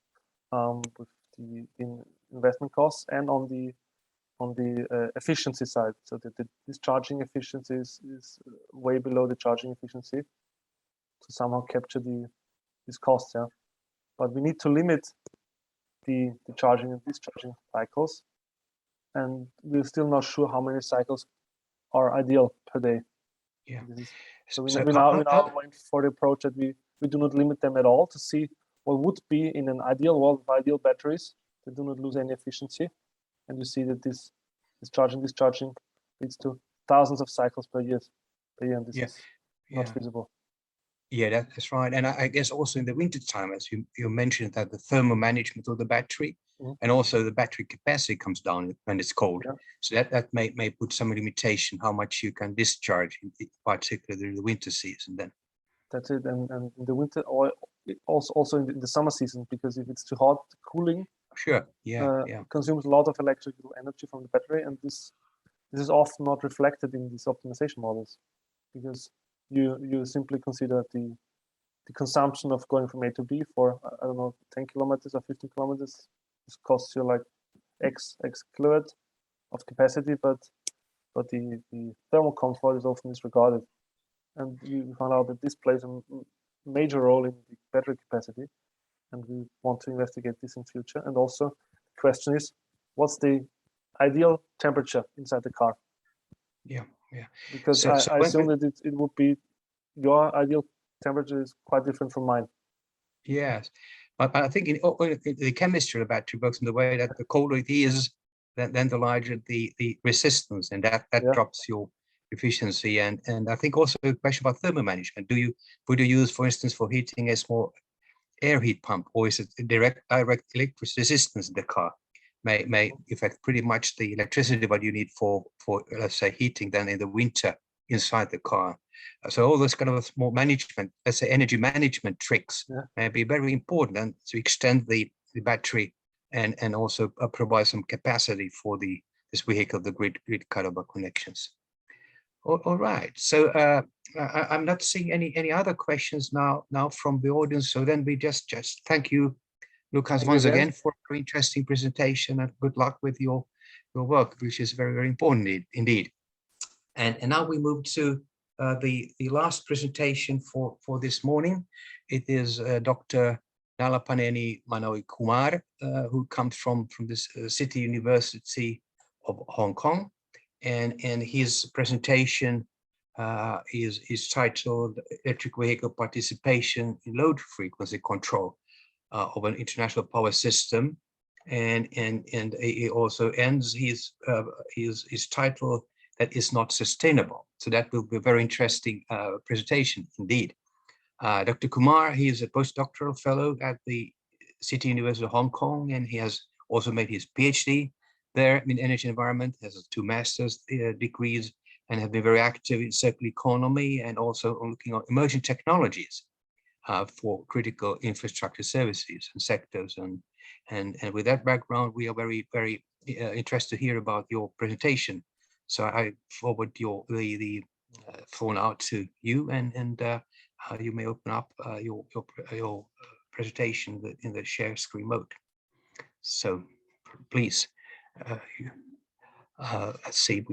with the investment costs and on the efficiency side, so that the discharging efficiency is way below the charging efficiency, to somehow capture these costs. Yeah, but we need to limit the charging and discharging cycles, and we're still not sure how many cycles are ideal per day. Yeah. So we now went for the approach that we do not limit them at all, to see what would be in an ideal world with ideal batteries that do not lose any efficiency. And you see that this charging, discharging leads to thousands of cycles per year, and this is not feasible. Yeah, that's right. And I guess also in the winter time, as you mentioned, that the thermal management of the battery and also the battery capacity comes down when it's cold. Yeah. So that may put some limitation how much you can discharge, particularly in the winter season then. That's it. And in the winter, or also in the summer season, because if it's too hot, the cooling consumes a lot of electrical energy from the battery, and this is often not reflected in these optimization models, because you simply consider the consumption of going from A to B for, I don't know, 10 kilometers or 15 kilometers. This costs you like X kilowatt of capacity, but the thermal comfort is often disregarded. And we found out that this plays a major role in the battery capacity, and we want to investigate this in future. And also the question is, what's the ideal temperature inside the car? Yeah. Because I assume that it would be, your ideal temperature is quite different from mine. Yes, but I think in the chemistry of the battery works in the way that the colder it is, then the larger the resistance, and that drops your efficiency. And I think also a question about thermal management. Would you use, for instance, for heating a small air heat pump, or is it direct electric resistance in the car? may affect pretty much the electricity what you need for let's say heating then in the winter inside the car. So all those kind of small management, let's say energy management tricks may be very important, and to extend the battery and also provide some capacity for this vehicle, the grid kind of connections. All right, so I'm not seeing any other questions now from the audience. So then we just thank you, Lucas, once again for a very interesting presentation, and good luck with your work, which is very important indeed. And now we move to the last presentation for this morning. It is Dr. Nalapaneni Manoi Kumar, who comes from this City University of Hong Kong, and his presentation is titled "Electric Vehicle Participation in Load Frequency Control of an International Power System," and he also ends his title "That is Not Sustainable." So that will be a very interesting presentation indeed. Dr. Kumar, he is a postdoctoral fellow at the City University of Hong Kong, and he has also made his PhD there in energy environment, has 2 master's degrees, and has been very active in circular economy and also looking at emerging technologies for critical infrastructure services and sectors. And with that background, we are very interested to hear about your presentation. So I forward the phone out to you, and you may open up your presentation in the share screen mode. So please, let's see.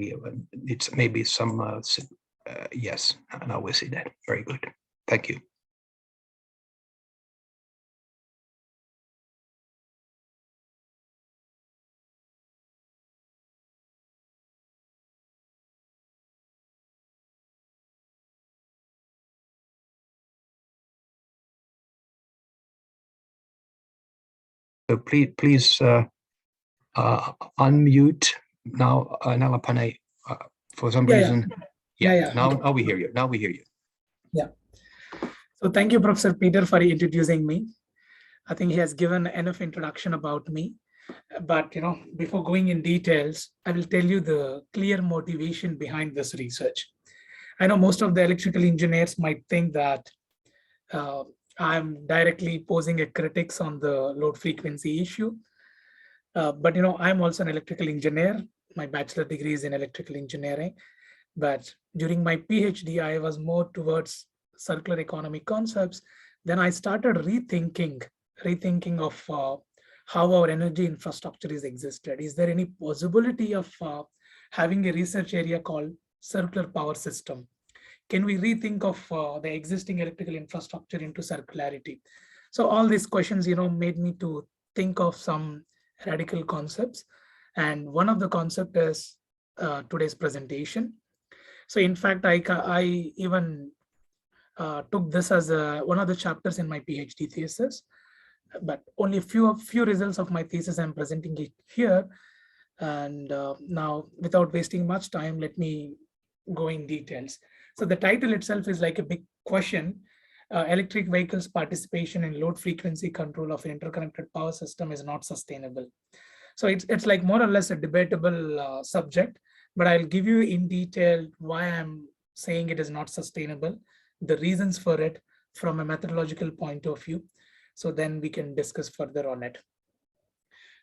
It's maybe some yes. Now we see that. Very good. Thank you. So please unmute now, Nalapaneni. For some reason, now we hear you. Now we hear you. Yeah. So thank you, Professor Peter, for introducing me. I think he has given enough introduction about me. But before going in details, I will tell you the clear motivation behind this research. I know most of the electrical engineers might think that I'm directly posing a critics on the load frequency issue. But I'm also an electrical engineer. My bachelor degree is in electrical engineering. But during my PhD, I was more towards circular economy concepts. Then I started rethinking of how our energy infrastructure is existed. Is there any possibility of having a research area called circular power system? Can we rethink of the existing electrical infrastructure into circularity? So all these questions, made me to think of some radical concepts. And one of the concept is today's presentation. So in fact, I even took this as one of the chapters in my PhD thesis, but only a few results of my thesis I'm presenting it here. And now, without wasting much time, let me go in details. So the title itself is like a big question. Electric vehicles participation in load frequency control of an interconnected power system is not sustainable. So it's like more or less a debatable subject, but I'll give you in detail why I'm saying it is not sustainable, the reasons for it from a methodological point of view. So then we can discuss further on it.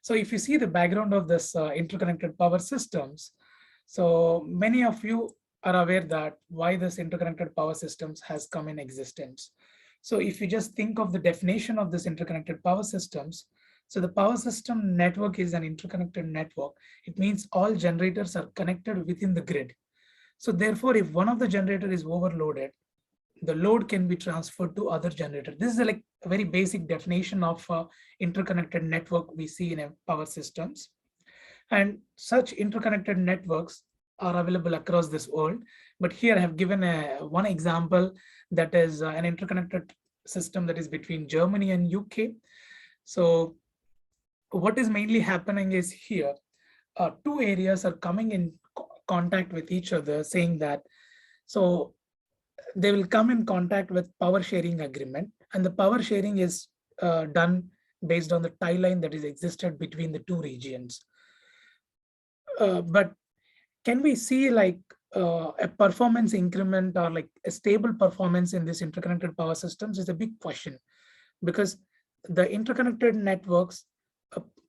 So if you see the background of this interconnected power systems, so many of you are aware that why this interconnected power systems has come in existence. So if you just think of the definition of this interconnected power systems, so the power system network is an interconnected network. It means all generators are connected within the grid. So therefore, if one of the generator is overloaded, the load can be transferred to other generator. This is like a very basic definition of interconnected network we see in power systems. And such interconnected networks are available across this world. But here I have given one example that is an interconnected system that is between Germany and UK. So what is mainly happening is here, 2 areas are coming in contact with each other, saying that, so they will come in contact with power sharing agreement, and the power sharing is done based on the tie line that is existed between the two regions. But can we see like a performance increment or like a stable performance in this interconnected power systems is a big question, because the interconnected networks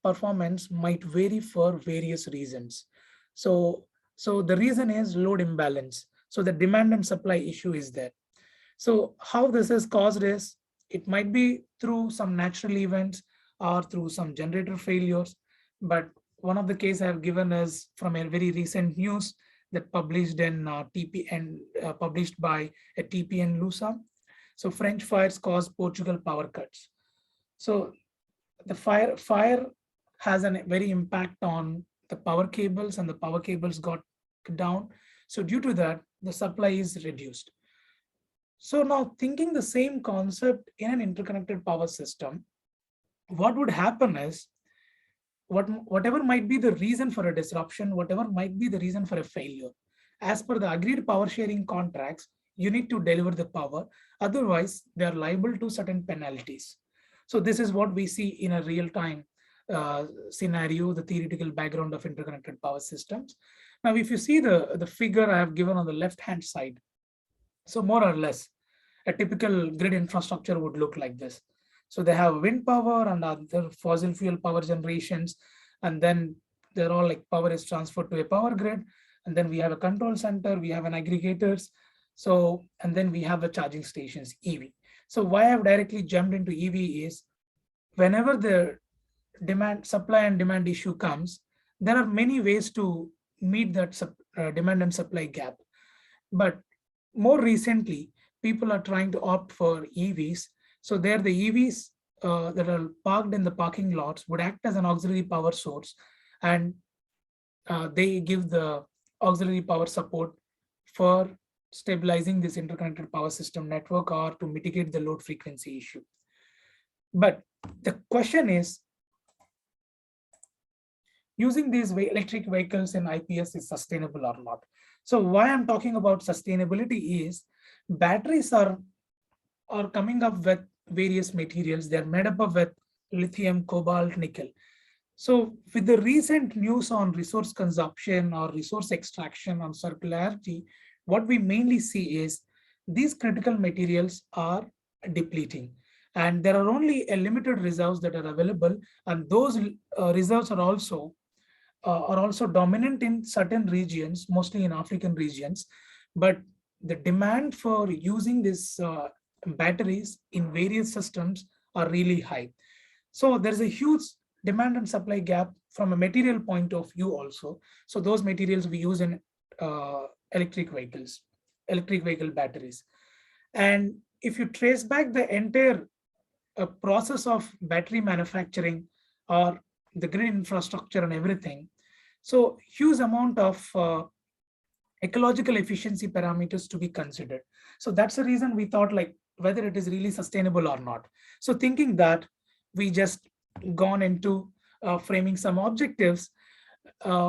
performance might vary for various reasons. So the reason is load imbalance. So the demand and supply issue is there. So how this is caused is, it might be through some natural events or through some generator failures. But one of the cases I have given is from a very recent news that published in TPN, published by a TPN Lusa. So French fires caused Portugal power cuts. So the fire has a very impact on the power cables, and the power cables got down. So due to that, the supply is reduced. So now thinking the same concept in an interconnected power system, what would happen is, whatever might be the reason for a disruption, whatever might be the reason for a failure, as per the agreed power sharing contracts, you need to deliver the power. Otherwise, they are liable to certain penalties. So this is what we see in a real-time scenario, the theoretical background of interconnected power systems. Now, if you see the figure I have given on the left-hand side, so more or less, a typical grid infrastructure would look like this. So they have wind power and other fossil fuel power generations, and then they're all like power is transferred to a power grid, and then we have a control center, we have an aggregators, so and then we have the charging stations, EV. So why I've directly jumped into EV is, whenever the supply and demand issue comes, there are many ways to meet that demand and supply gap. But more recently, people are trying to opt for EVs. So there the EVs that are parked in the parking lots would act as an auxiliary power source, and they give the auxiliary power support for stabilizing this interconnected power system network or to mitigate the load frequency issue. But the question is, using these electric vehicles in IPS is sustainable or not? So why I'm talking about sustainability is, batteries are coming up with various materials. They're made up of with lithium, cobalt, nickel. So with the recent news on resource consumption or resource extraction on circularity, what we mainly see is these critical materials are depleting, and there are only a limited reserves that are available, and those reserves are also dominant in certain regions, mostly in African regions. But the demand for using these batteries in various systems are really high. So there's a huge demand and supply gap from a material point of view also. So those materials we use in electric vehicle batteries. And if you trace back the entire process of battery manufacturing or the grid infrastructure and everything, so huge amount of ecological efficiency parameters to be considered. So that's the reason we thought like whether it is really sustainable or not. So thinking that, we just gone into framing some objectives.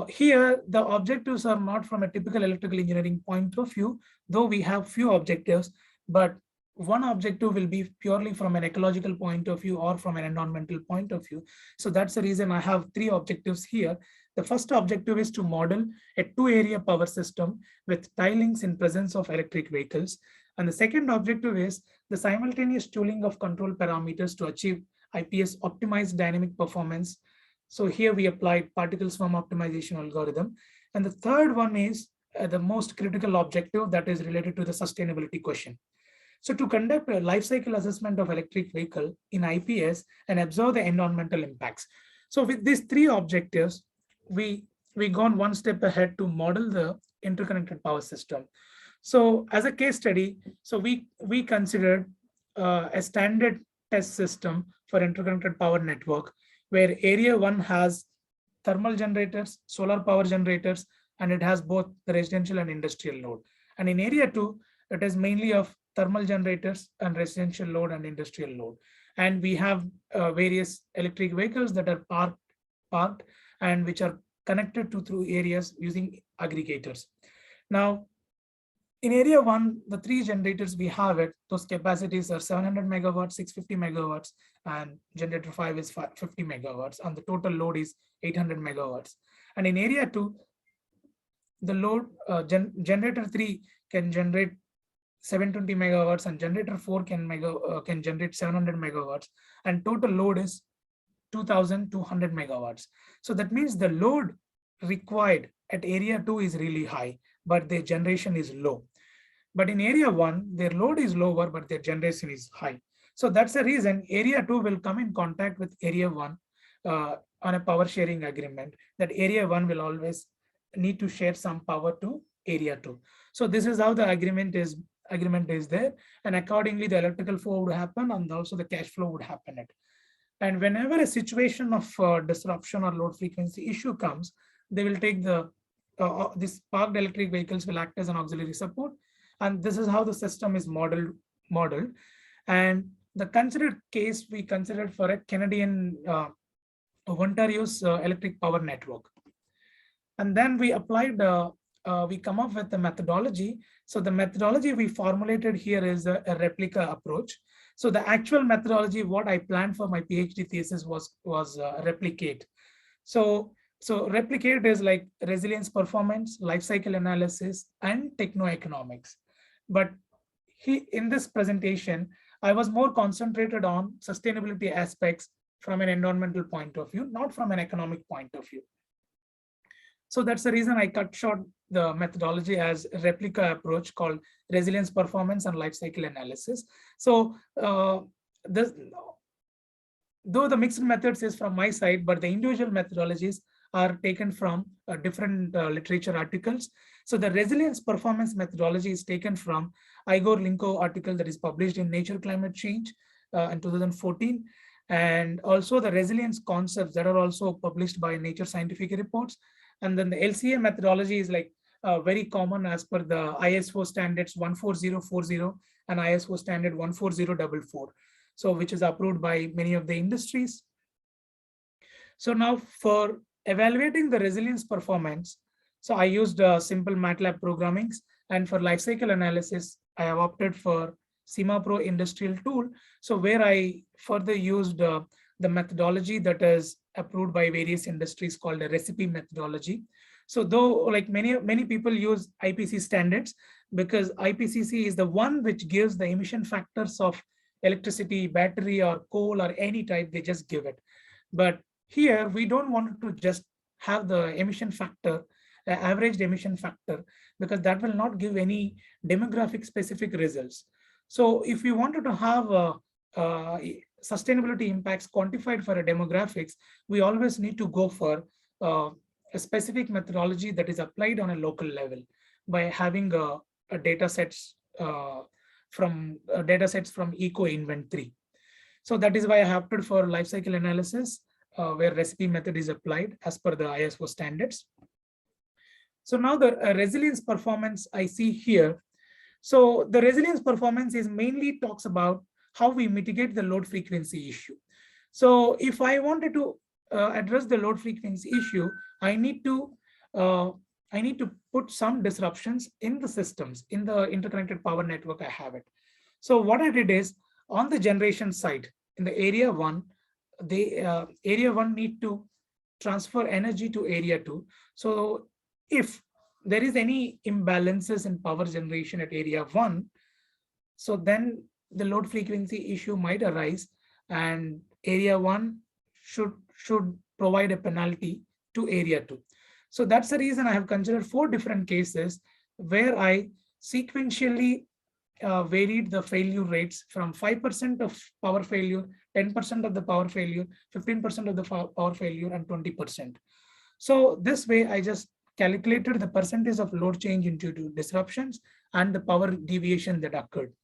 Here, the objectives are not from a typical electrical engineering point of view, though we have few objectives, but one objective will be purely from an ecological point of view or from an environmental point of view. So that's the reason I have 3 objectives here. The first objective is to model a 2-area power system with tie links in presence of electric vehicles. And the second objective is the simultaneous tuning of control parameters to achieve IPS optimized dynamic performance. So here we applied particle swarm optimization algorithm. And the third one is the most critical objective, that is related to the sustainability question. So to conduct a life cycle assessment of electric vehicle in IPS and observe the environmental impacts. So with these 3 objectives, we gone one step ahead to model the interconnected power system. So as a case study, so we considered a standard test system for interconnected power network, where area 1 has thermal generators, solar power generators, and it has both the residential and industrial load. And in area 2, it is mainly of thermal generators and residential load and industrial load. And we have various electric vehicles that are parked and which are connected to through areas using aggregators. Now, in area 1, the 3 generators we have it, those capacities are 700 megawatts, 650 megawatts, and generator 5 is 50 megawatts, and the total load is 800 megawatts. And in area 2, the load generator 3 can generate 720 megawatts, and generator 4 can generate 700 megawatts, and total load is 2,200 megawatts. So that means the load required at area 2 is really high, but their generation is low. But in area 1, their load is lower, but their generation is high. So that's the reason area 2 will come in contact with area 1 on a power sharing agreement, that area 1 will always need to share some power to area 2. So this is how the agreement is there, and accordingly the electrical flow would happen, and also the cash flow would happen. And whenever a situation of disruption or load frequency issue comes, they will take these parked electric vehicles will act as an auxiliary support, and this is how the system is modeled. And the considered case we considered for a Canadian Ontario's electric power network. And then we applied, we come up with the methodology. So the methodology we formulated here is a replica approach. So the actual methodology, what I planned for my PhD thesis was replicate. So replicate is like resilience performance, life cycle analysis, and techno-economics. But in this presentation, I was more concentrated on sustainability aspects from an environmental point of view, not from an economic point of view. So that's the reason I cut short the methodology as a replica approach called resilience performance and life cycle analysis. So though the mixed methods is from my side, but the individual methodologies are taken from different literature articles. So the resilience performance methodology is taken from Igor Linko article that is published in Nature Climate Change in 2014. And also the resilience concepts that are also published by Nature Scientific Reports. And then the LCA methodology is like very common as per the ISO standards 14040 and ISO standard 14044. So which is approved by many of the industries. So now for evaluating the resilience performance, so I used simple MATLAB programmings, and for lifecycle analysis, I have opted for CIMA Pro industrial tool. So where I further used the methodology that is approved by various industries called a recipe methodology. So though like many people use IPC standards, because IPCC is the one which gives the emission factors of electricity, battery, or coal, or any type, they just give it. But here we don't want to just have the emission factor, averaged emission factor, because that will not give any demographic specific results. So if we wanted to have sustainability impacts quantified for a demographics, we always need to go for a specific methodology that is applied on a local level by having a data sets from Eco Invent 3. So that is why I opted for life cycle analysis, where recipe method is applied as per the ISO standards. So now the resilience performance I see here. So the resilience performance is mainly talks about how we mitigate the load frequency issue. So if I wanted to address the load frequency issue, I need to put some disruptions in the systems, in the interconnected power network I have it. So what I did is on the generation side in the area 1, the area 1 need to transfer energy to area 2. So if there is any imbalances in power generation at area 1, so then the load frequency issue might arise, and area 1 should provide a penalty to area 2. So that's the reason I have considered 4 different cases where I sequentially varied the failure rates from 5% of power failure, 10% of the power failure, 15% of the power failure, and 20%. So this way I just calculated the percentage of load change due to disruptions and the power deviation that occurred.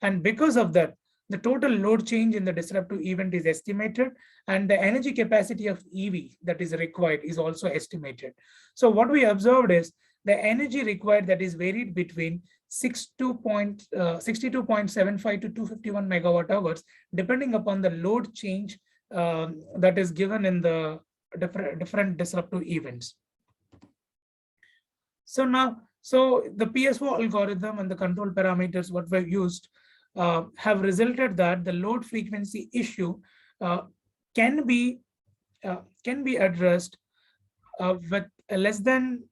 And because of that, the total load change in the disruptive event is estimated, and the energy capacity of EV that is required is also estimated. So what we observed is the energy required that is varied between 62.75 to 251 megawatt hours, depending upon the load change that is given in the different disruptive events. So now So the PSO algorithm and the control parameters what we've used have resulted that the load frequency issue can be addressed with less than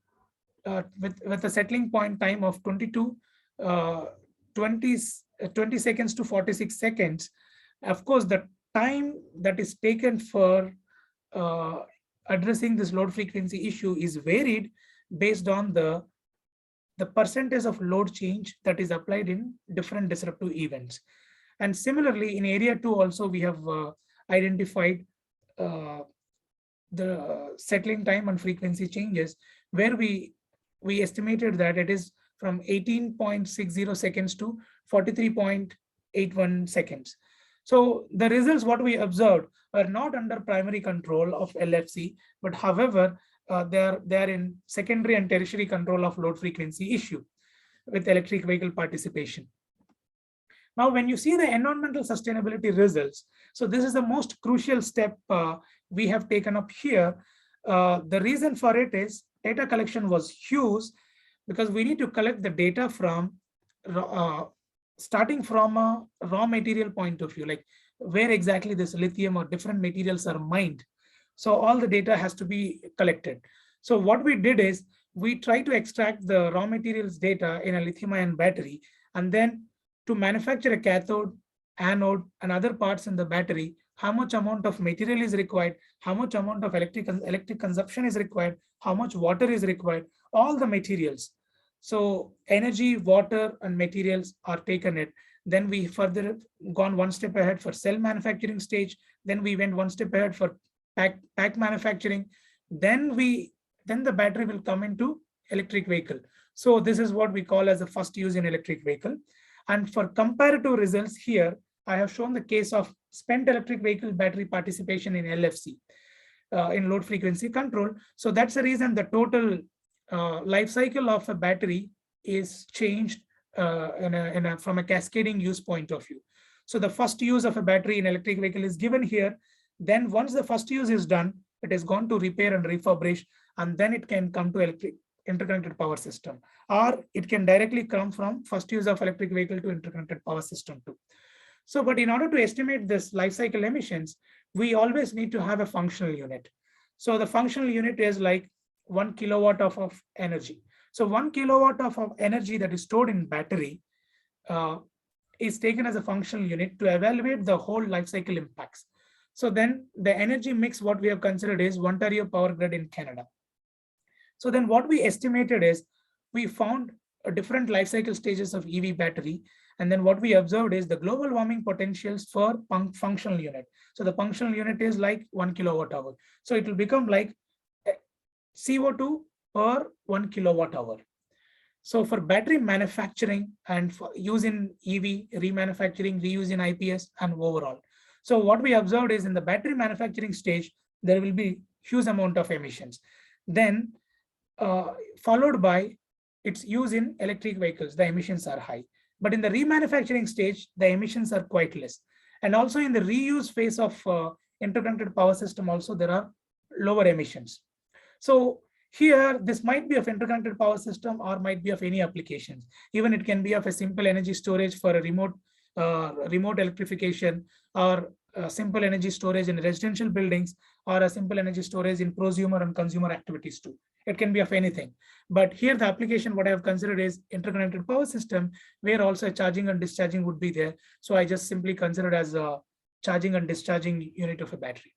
with a settling point time of 20 seconds to 46 seconds. Of course, the time that is taken for addressing this load frequency issue is varied based on the percentage of load change that is applied in different disruptive events. And similarly, in area 2 also we have identified the settling time and frequency changes, where we estimated that it is from 18.60 seconds to 43.81 seconds. So the results what we observed are not under primary control of LFC, but however, they are in secondary and tertiary control of load frequency issue with electric vehicle participation. Now, when you see the environmental sustainability results, so this is the most crucial step we have taken up here. The reason for it is data collection was huge, because we need to collect the data from starting from a raw material point of view, like where exactly this lithium or different materials are mined. So all the data has to be collected. So what we did is we try to extract the raw materials data in a lithium-ion battery, and then to manufacture a cathode, anode, and other parts in the battery, how much amount of material is required, how much amount of electric consumption is required, how much water is required, all the materials. So energy, water, and materials are taken it. Then we further gone one step ahead for cell manufacturing stage. Then we went one step ahead for pack manufacturing. Then the battery will come into electric vehicle. So this is what we call as the first use in electric vehicle. And for comparative results here, I have shown the case of spent electric vehicle battery participation in LFC, in load frequency control. So that's the reason the total life cycle of a battery is changed from a cascading use point of view. So the first use of a battery in electric vehicle is given here. Then once the first use is done, it is gone to repair and refurbish, and then it can come to electric interconnected power system, or it can directly come from first use of electric vehicle to interconnected power system too. So, but in order to estimate this life cycle emissions, we always need to have a functional unit. So the functional unit is like 1 kilowatt of energy. So 1 kilowatt of energy that is stored in battery is taken as a functional unit to evaluate the whole life cycle impacts. So then the energy mix, what we have considered is Ontario power grid in Canada. So then what we estimated is we found different life cycle stages of EV battery. And then what we observed is the global warming potentials for functional unit. So the functional unit is like 1 kilowatt hour. So it will become like CO2 per 1 kilowatt hour. So for battery manufacturing and for use in EV, remanufacturing, reuse in IPS, and overall. So what we observed is in the battery manufacturing stage, there will be huge amount of emissions. Then followed by its use in electric vehicles, the emissions are high. But in the remanufacturing stage, the emissions are quite less. And also in the reuse phase of interconnected power system, also there are lower emissions. So here, this might be of interconnected power system or might be of any applications. Even it can be of a simple energy storage for a remote electrification, or simple energy storage in residential buildings, or a simple energy storage in prosumer and consumer activities too. It can be of anything. But here the application, what I have considered is interconnected power system, where also a charging and discharging would be there. So I just simply considered as a charging and discharging unit of a battery.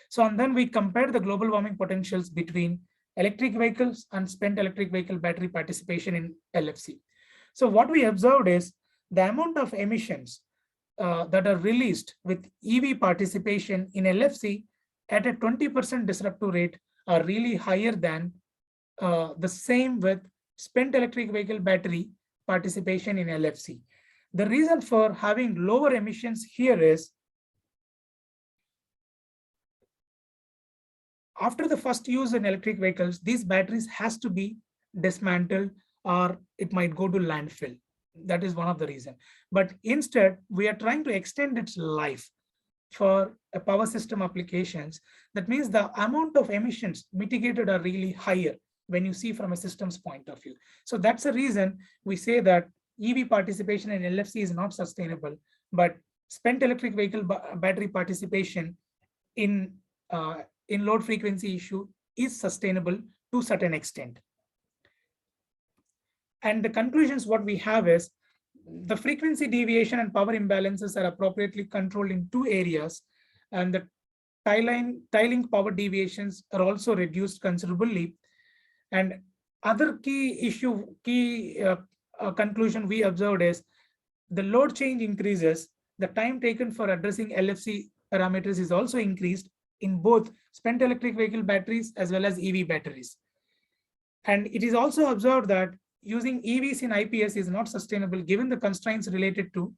So, and then we compared the global warming potentials between electric vehicles and spent electric vehicle battery participation in LFC. So what we observed is the amount of emissions that are released with EV participation in LFC at a 20% disruptive rate are really higher than the same with spent electric vehicle battery participation in LFC. The reason for having lower emissions here is after the first use in electric vehicles, these batteries has to be dismantled or it might go to landfill. That is one of the reasons. But instead, we are trying to extend its life for a power system applications. That means the amount of emissions mitigated are really higher when you see from a systems point of view. So that's the reason we say that EV participation in LFC is not sustainable, but spent electric vehicle battery participation in load frequency issue is sustainable to a certain extent. And the conclusions what we have is the frequency deviation and power imbalances are appropriately controlled in 2 areas, and the tiling power deviations are also reduced considerably. And other key conclusion we observed is the load change increases, the time taken for addressing LFC parameters is also increased in both spent electric vehicle batteries as well as EV batteries. And it is also observed that using EVs in IPS is not sustainable given the constraints related to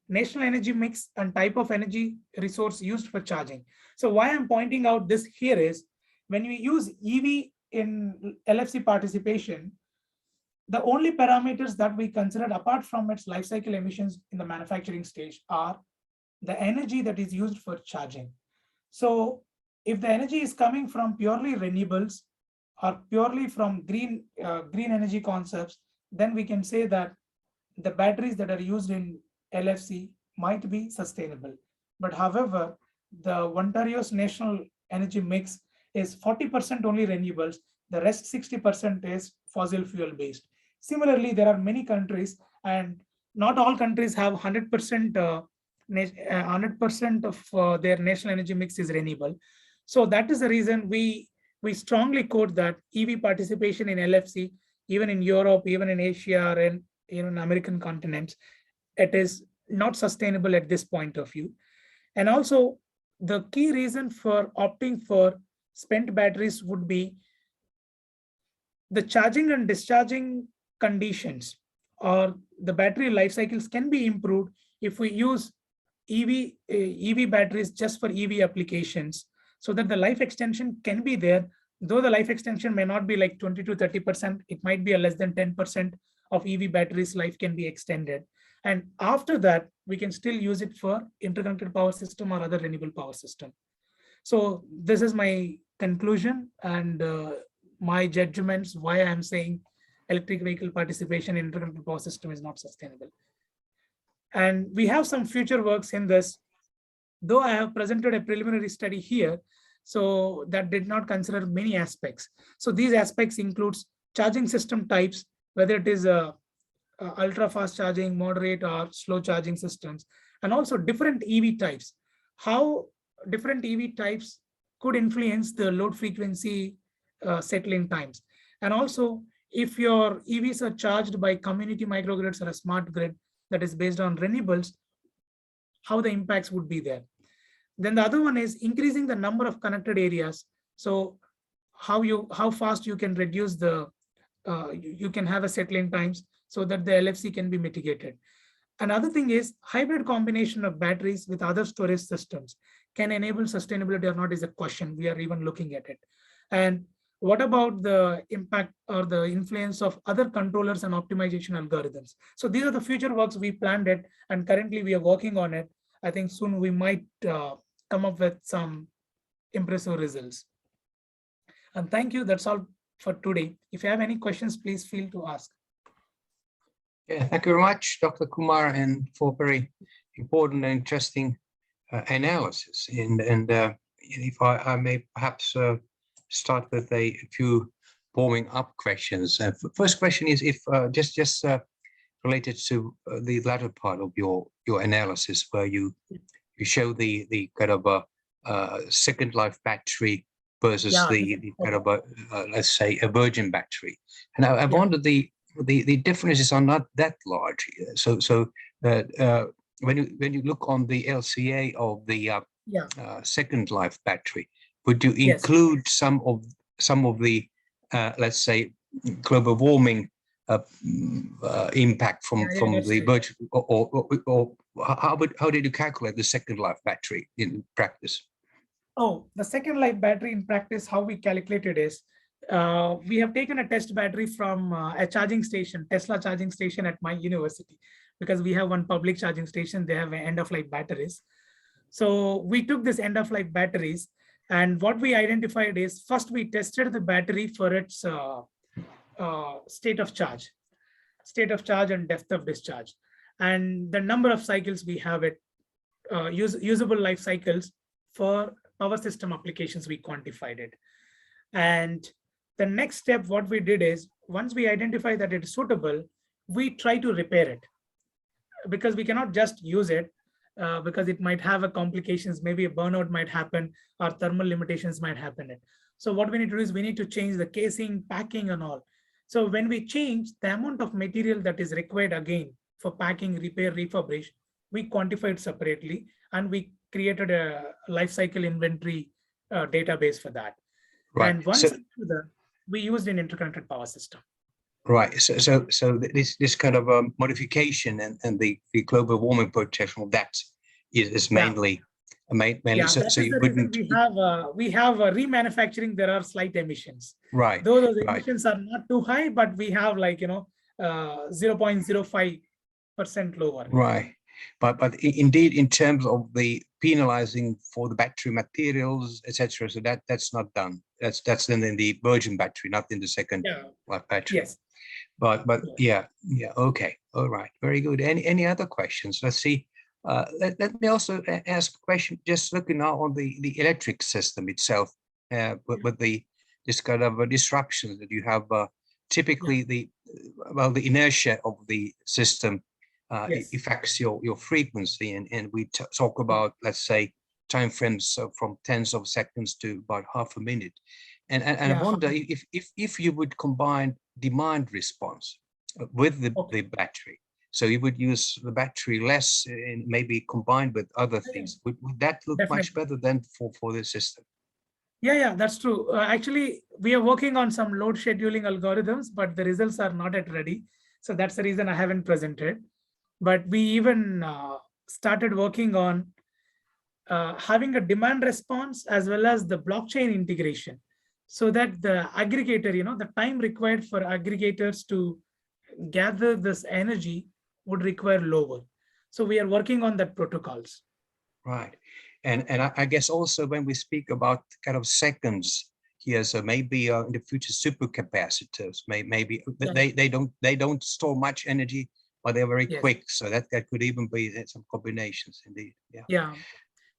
national energy mix and type of energy resource used for charging. So why I'm pointing out this here is when we use EV in LFC participation, the only parameters that we considered apart from its life cycle emissions in the manufacturing stage are the energy that is used for charging. So if the energy is coming from purely renewables or purely from green energy concepts, then we can say that the batteries that are used in LFC might be sustainable. But however, the Ontario's national energy mix is 40% only renewables, the rest 60% is fossil fuel based. Similarly, there are many countries, and not all countries have 100% of their national energy mix is renewable. So that is the reason we strongly quote that EV participation in LFC, even in Europe, even in Asia, and in American continents, it is not sustainable at this point of view. And also, the key reason for opting for spent batteries would be the charging and discharging conditions or the battery life cycles can be improved if we use EV batteries just for EV applications, so that the life extension can be there. Though the life extension may not be like 20 to 30%, it might be a less than 10% of EV batteries life can be extended. And after that, we can still use it for interconnected power system or other renewable power system. So this is my conclusion and my judgments why I'm saying electric vehicle participation in interconnected power system is not sustainable. And we have some future works in this, though I have presented a preliminary study here, so that did not consider many aspects. So these aspects includes charging system types, whether it is ultra fast charging, moderate or slow charging systems, and also different EV types, how different EV types could influence the load frequency settling times. And also, if your EVs are charged by community microgrids or a smart grid that is based on renewables, how the impacts would be there. Then the other one is increasing the number of connected areas. So how fast you can reduce the, you can have a settling times so that the LFC can be mitigated. Another thing is hybrid combination of batteries with other storage systems can enable sustainability or not is a question. We are even looking at it. And what about the impact or the influence of other controllers and optimization algorithms? So these are the future works we planned it, and currently we are working on it. I think soon we might come up with some impressive results. And thank you. That's all for today. If you have any questions, please feel to ask. Yeah, thank you very much, Dr. Kumar, and for very important and interesting analysis. And if I may perhaps start with a few warming up questions. First question is if just related to the latter part of your analysis, where you show the kind of a second life battery versus the kind of a let's say a virgin battery. And I wondered the differences are not that large. So when you look on the LCA of the second life battery, would you include some of the let's say global warming impact from the virgin, or how did you calculate the second life battery in practice? Oh, the second life battery in practice, how we calculated is we have taken a test battery from a charging station, Tesla charging station at my university, because we have one public charging station. They have end of life batteries. So we took this end of life batteries, and what we identified is first we tested the battery for its state of charge and depth of discharge, and the number of cycles we have it, usable life cycles for power system applications, we quantified it. And the next step, what we did is, once we identify that it is suitable, we try to repair it, because we cannot just use it, because it might have a complications, maybe a burnout might happen, or thermal limitations might happen. So what we need to do is we need to change the casing, packing and all. So when we change the amount of material that is required again for packing, repair, refurbish, we quantified separately, and we created a life cycle inventory database for that. Right. And once So, we used an interconnected power system. right. So this kind of modification and the global warming protection of that is mainly mainly. Yeah, So, that so is you the reason wouldn't. we have remanufacturing. There are slight emissions. Right. Though those Right. emissions are not too high, but we have 0.05% lower. Right. But indeed, in terms of the penalizing for the battery materials, etc., so that's not done. That's then in the virgin battery, not in the second life battery. Yes. But yeah, okay, all right, very good. Any other questions? Let's see. Let me also ask a question. Just looking now on the electric system itself, with this kind of disruptions that you have. Typically, the inertia of the system affects your frequency, and we talk about, let's say, time frames from tens of seconds to about half a minute, and I wonder if you would combine demand response with the battery, so you would use the battery less and maybe combined with other things. Would that look much better than for the system? Yeah, that's true. Actually, we are working on some load scheduling algorithms, but the results are not yet ready. So that's the reason I haven't presented. But we even started working on having a demand response as well as the blockchain integration, so that the aggregator, the time required for aggregators to gather this energy would require lower. So we are working on that protocols. Right. And I guess also when we speak about kind of seconds here, so maybe in the future supercapacitors, maybe they don't store much energy, but they're very quick. So that could even be some combinations indeed. Yeah.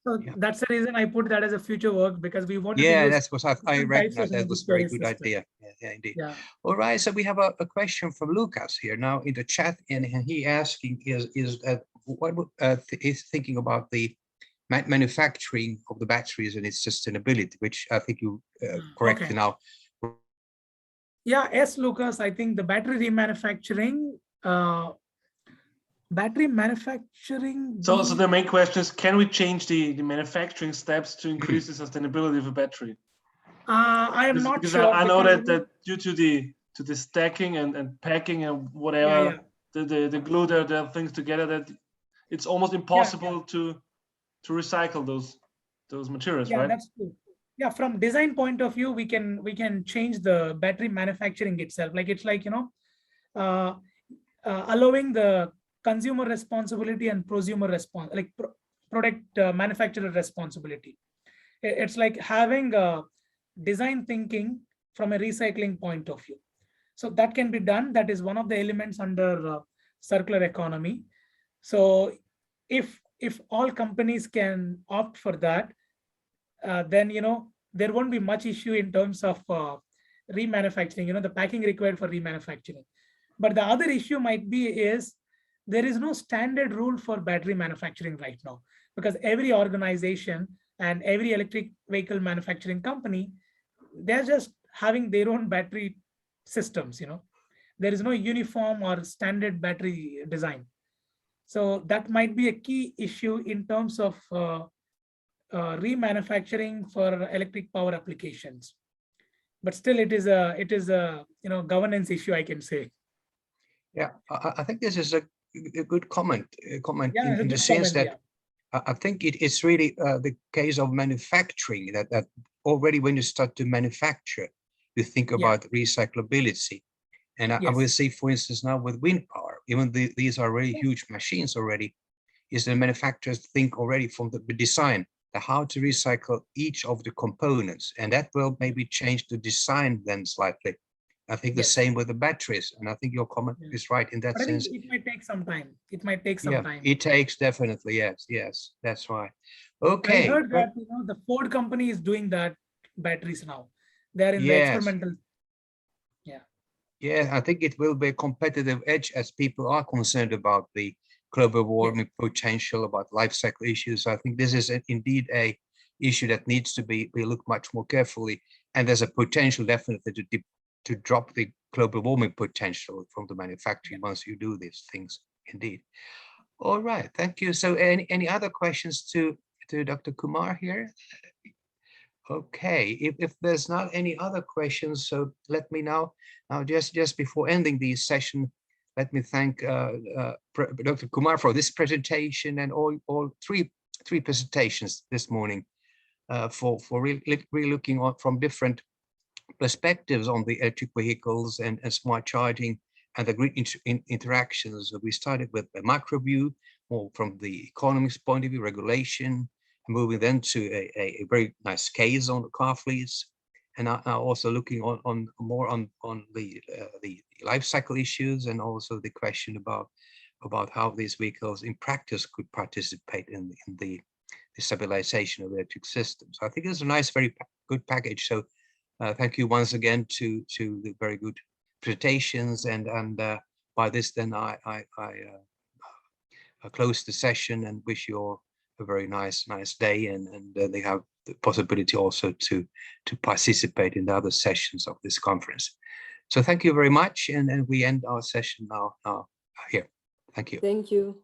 So that's the reason I put that as a future work, because we want to use that's what I recognize. That was a very good idea. Yeah, indeed. Yeah. All right. So we have a question from Lucas here now in the chat, and he asking is that what is thinking about the manufacturing of the batteries and its sustainability, which I think you correctly now. Yeah, yes, Lucas. I think the battery remanufacturing. So the main question is, can we change the manufacturing steps to increase the sustainability of a battery? I am not sure. I know that due to the stacking and packing and whatever, the glue the things together, that it's almost impossible to recycle those materials, right? That's true. Yeah, from design point of view, we can change the battery manufacturing itself. It's allowing the consumer responsibility and prosumer response, product manufacturer responsibility. It's like having a design thinking from a recycling point of view. So that can be done. That is one of the elements under circular economy. So if all companies can opt for that, then there won't be much issue in terms of remanufacturing, the packing required for remanufacturing. But the other issue might be is there is no standard rule for battery manufacturing right now, because every organization and every electric vehicle manufacturing company, they're just having their own battery systems. There is no uniform or standard battery design. So that might be a key issue in terms of remanufacturing for electric power applications. But still, it is a governance issue, I can say. Yeah, I think this is a good comment in the sense that I think it's really the case of manufacturing that already when you start to manufacture, you think about recyclability. And I will say, for instance, now with wind power, even these are really huge machines already, is the manufacturers think already from the design, how to recycle each of the components. And that will maybe change the design then slightly I think the Yes. same with the batteries, and I think your comment Yeah. is right in that But I think sense. it might take some time. It might take some Yeah, time. it takes definitely, yes, that's right. I Okay, heard that the Ford company is doing that batteries now. They're in the yes. experimental. Yeah, I think it will be a competitive edge as people are concerned about the global warming potential, about life cycle issues. I think this is indeed a issue that needs to be looked much more carefully. And there's a potential definitely to drop the global warming potential from the manufacturing once you do these things, indeed. All right, thank you. So any other questions to Dr. Kumar here? Okay, if there's not any other questions, so let me now just before ending the session, let me thank Dr. Kumar for this presentation and all three presentations this morning for really looking on from different perspectives on the electric vehicles and smart charging and the grid interactions. We started with a macro view, more from the economics point of view, regulation, moving then to a very nice case on the car fleets, and now also looking more on the life cycle issues, and also the question about how these vehicles in practice could participate in the stabilization of electric systems. I think it's a nice, very good package. So thank you once again to the very good presentations, and by this then I close the session and wish you all a very nice day, and they have the possibility also to participate in the other sessions of this conference. So thank you very much, and we end our session now here. Thank you. Thank you.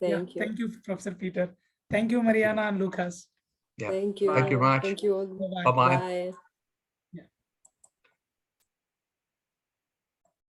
Thank you, Professor Peter. Thank you, Mariana and Lucas. Yeah. Thank you. Thank you very much. Thank you all. Bye-bye. Bye-bye. Bye.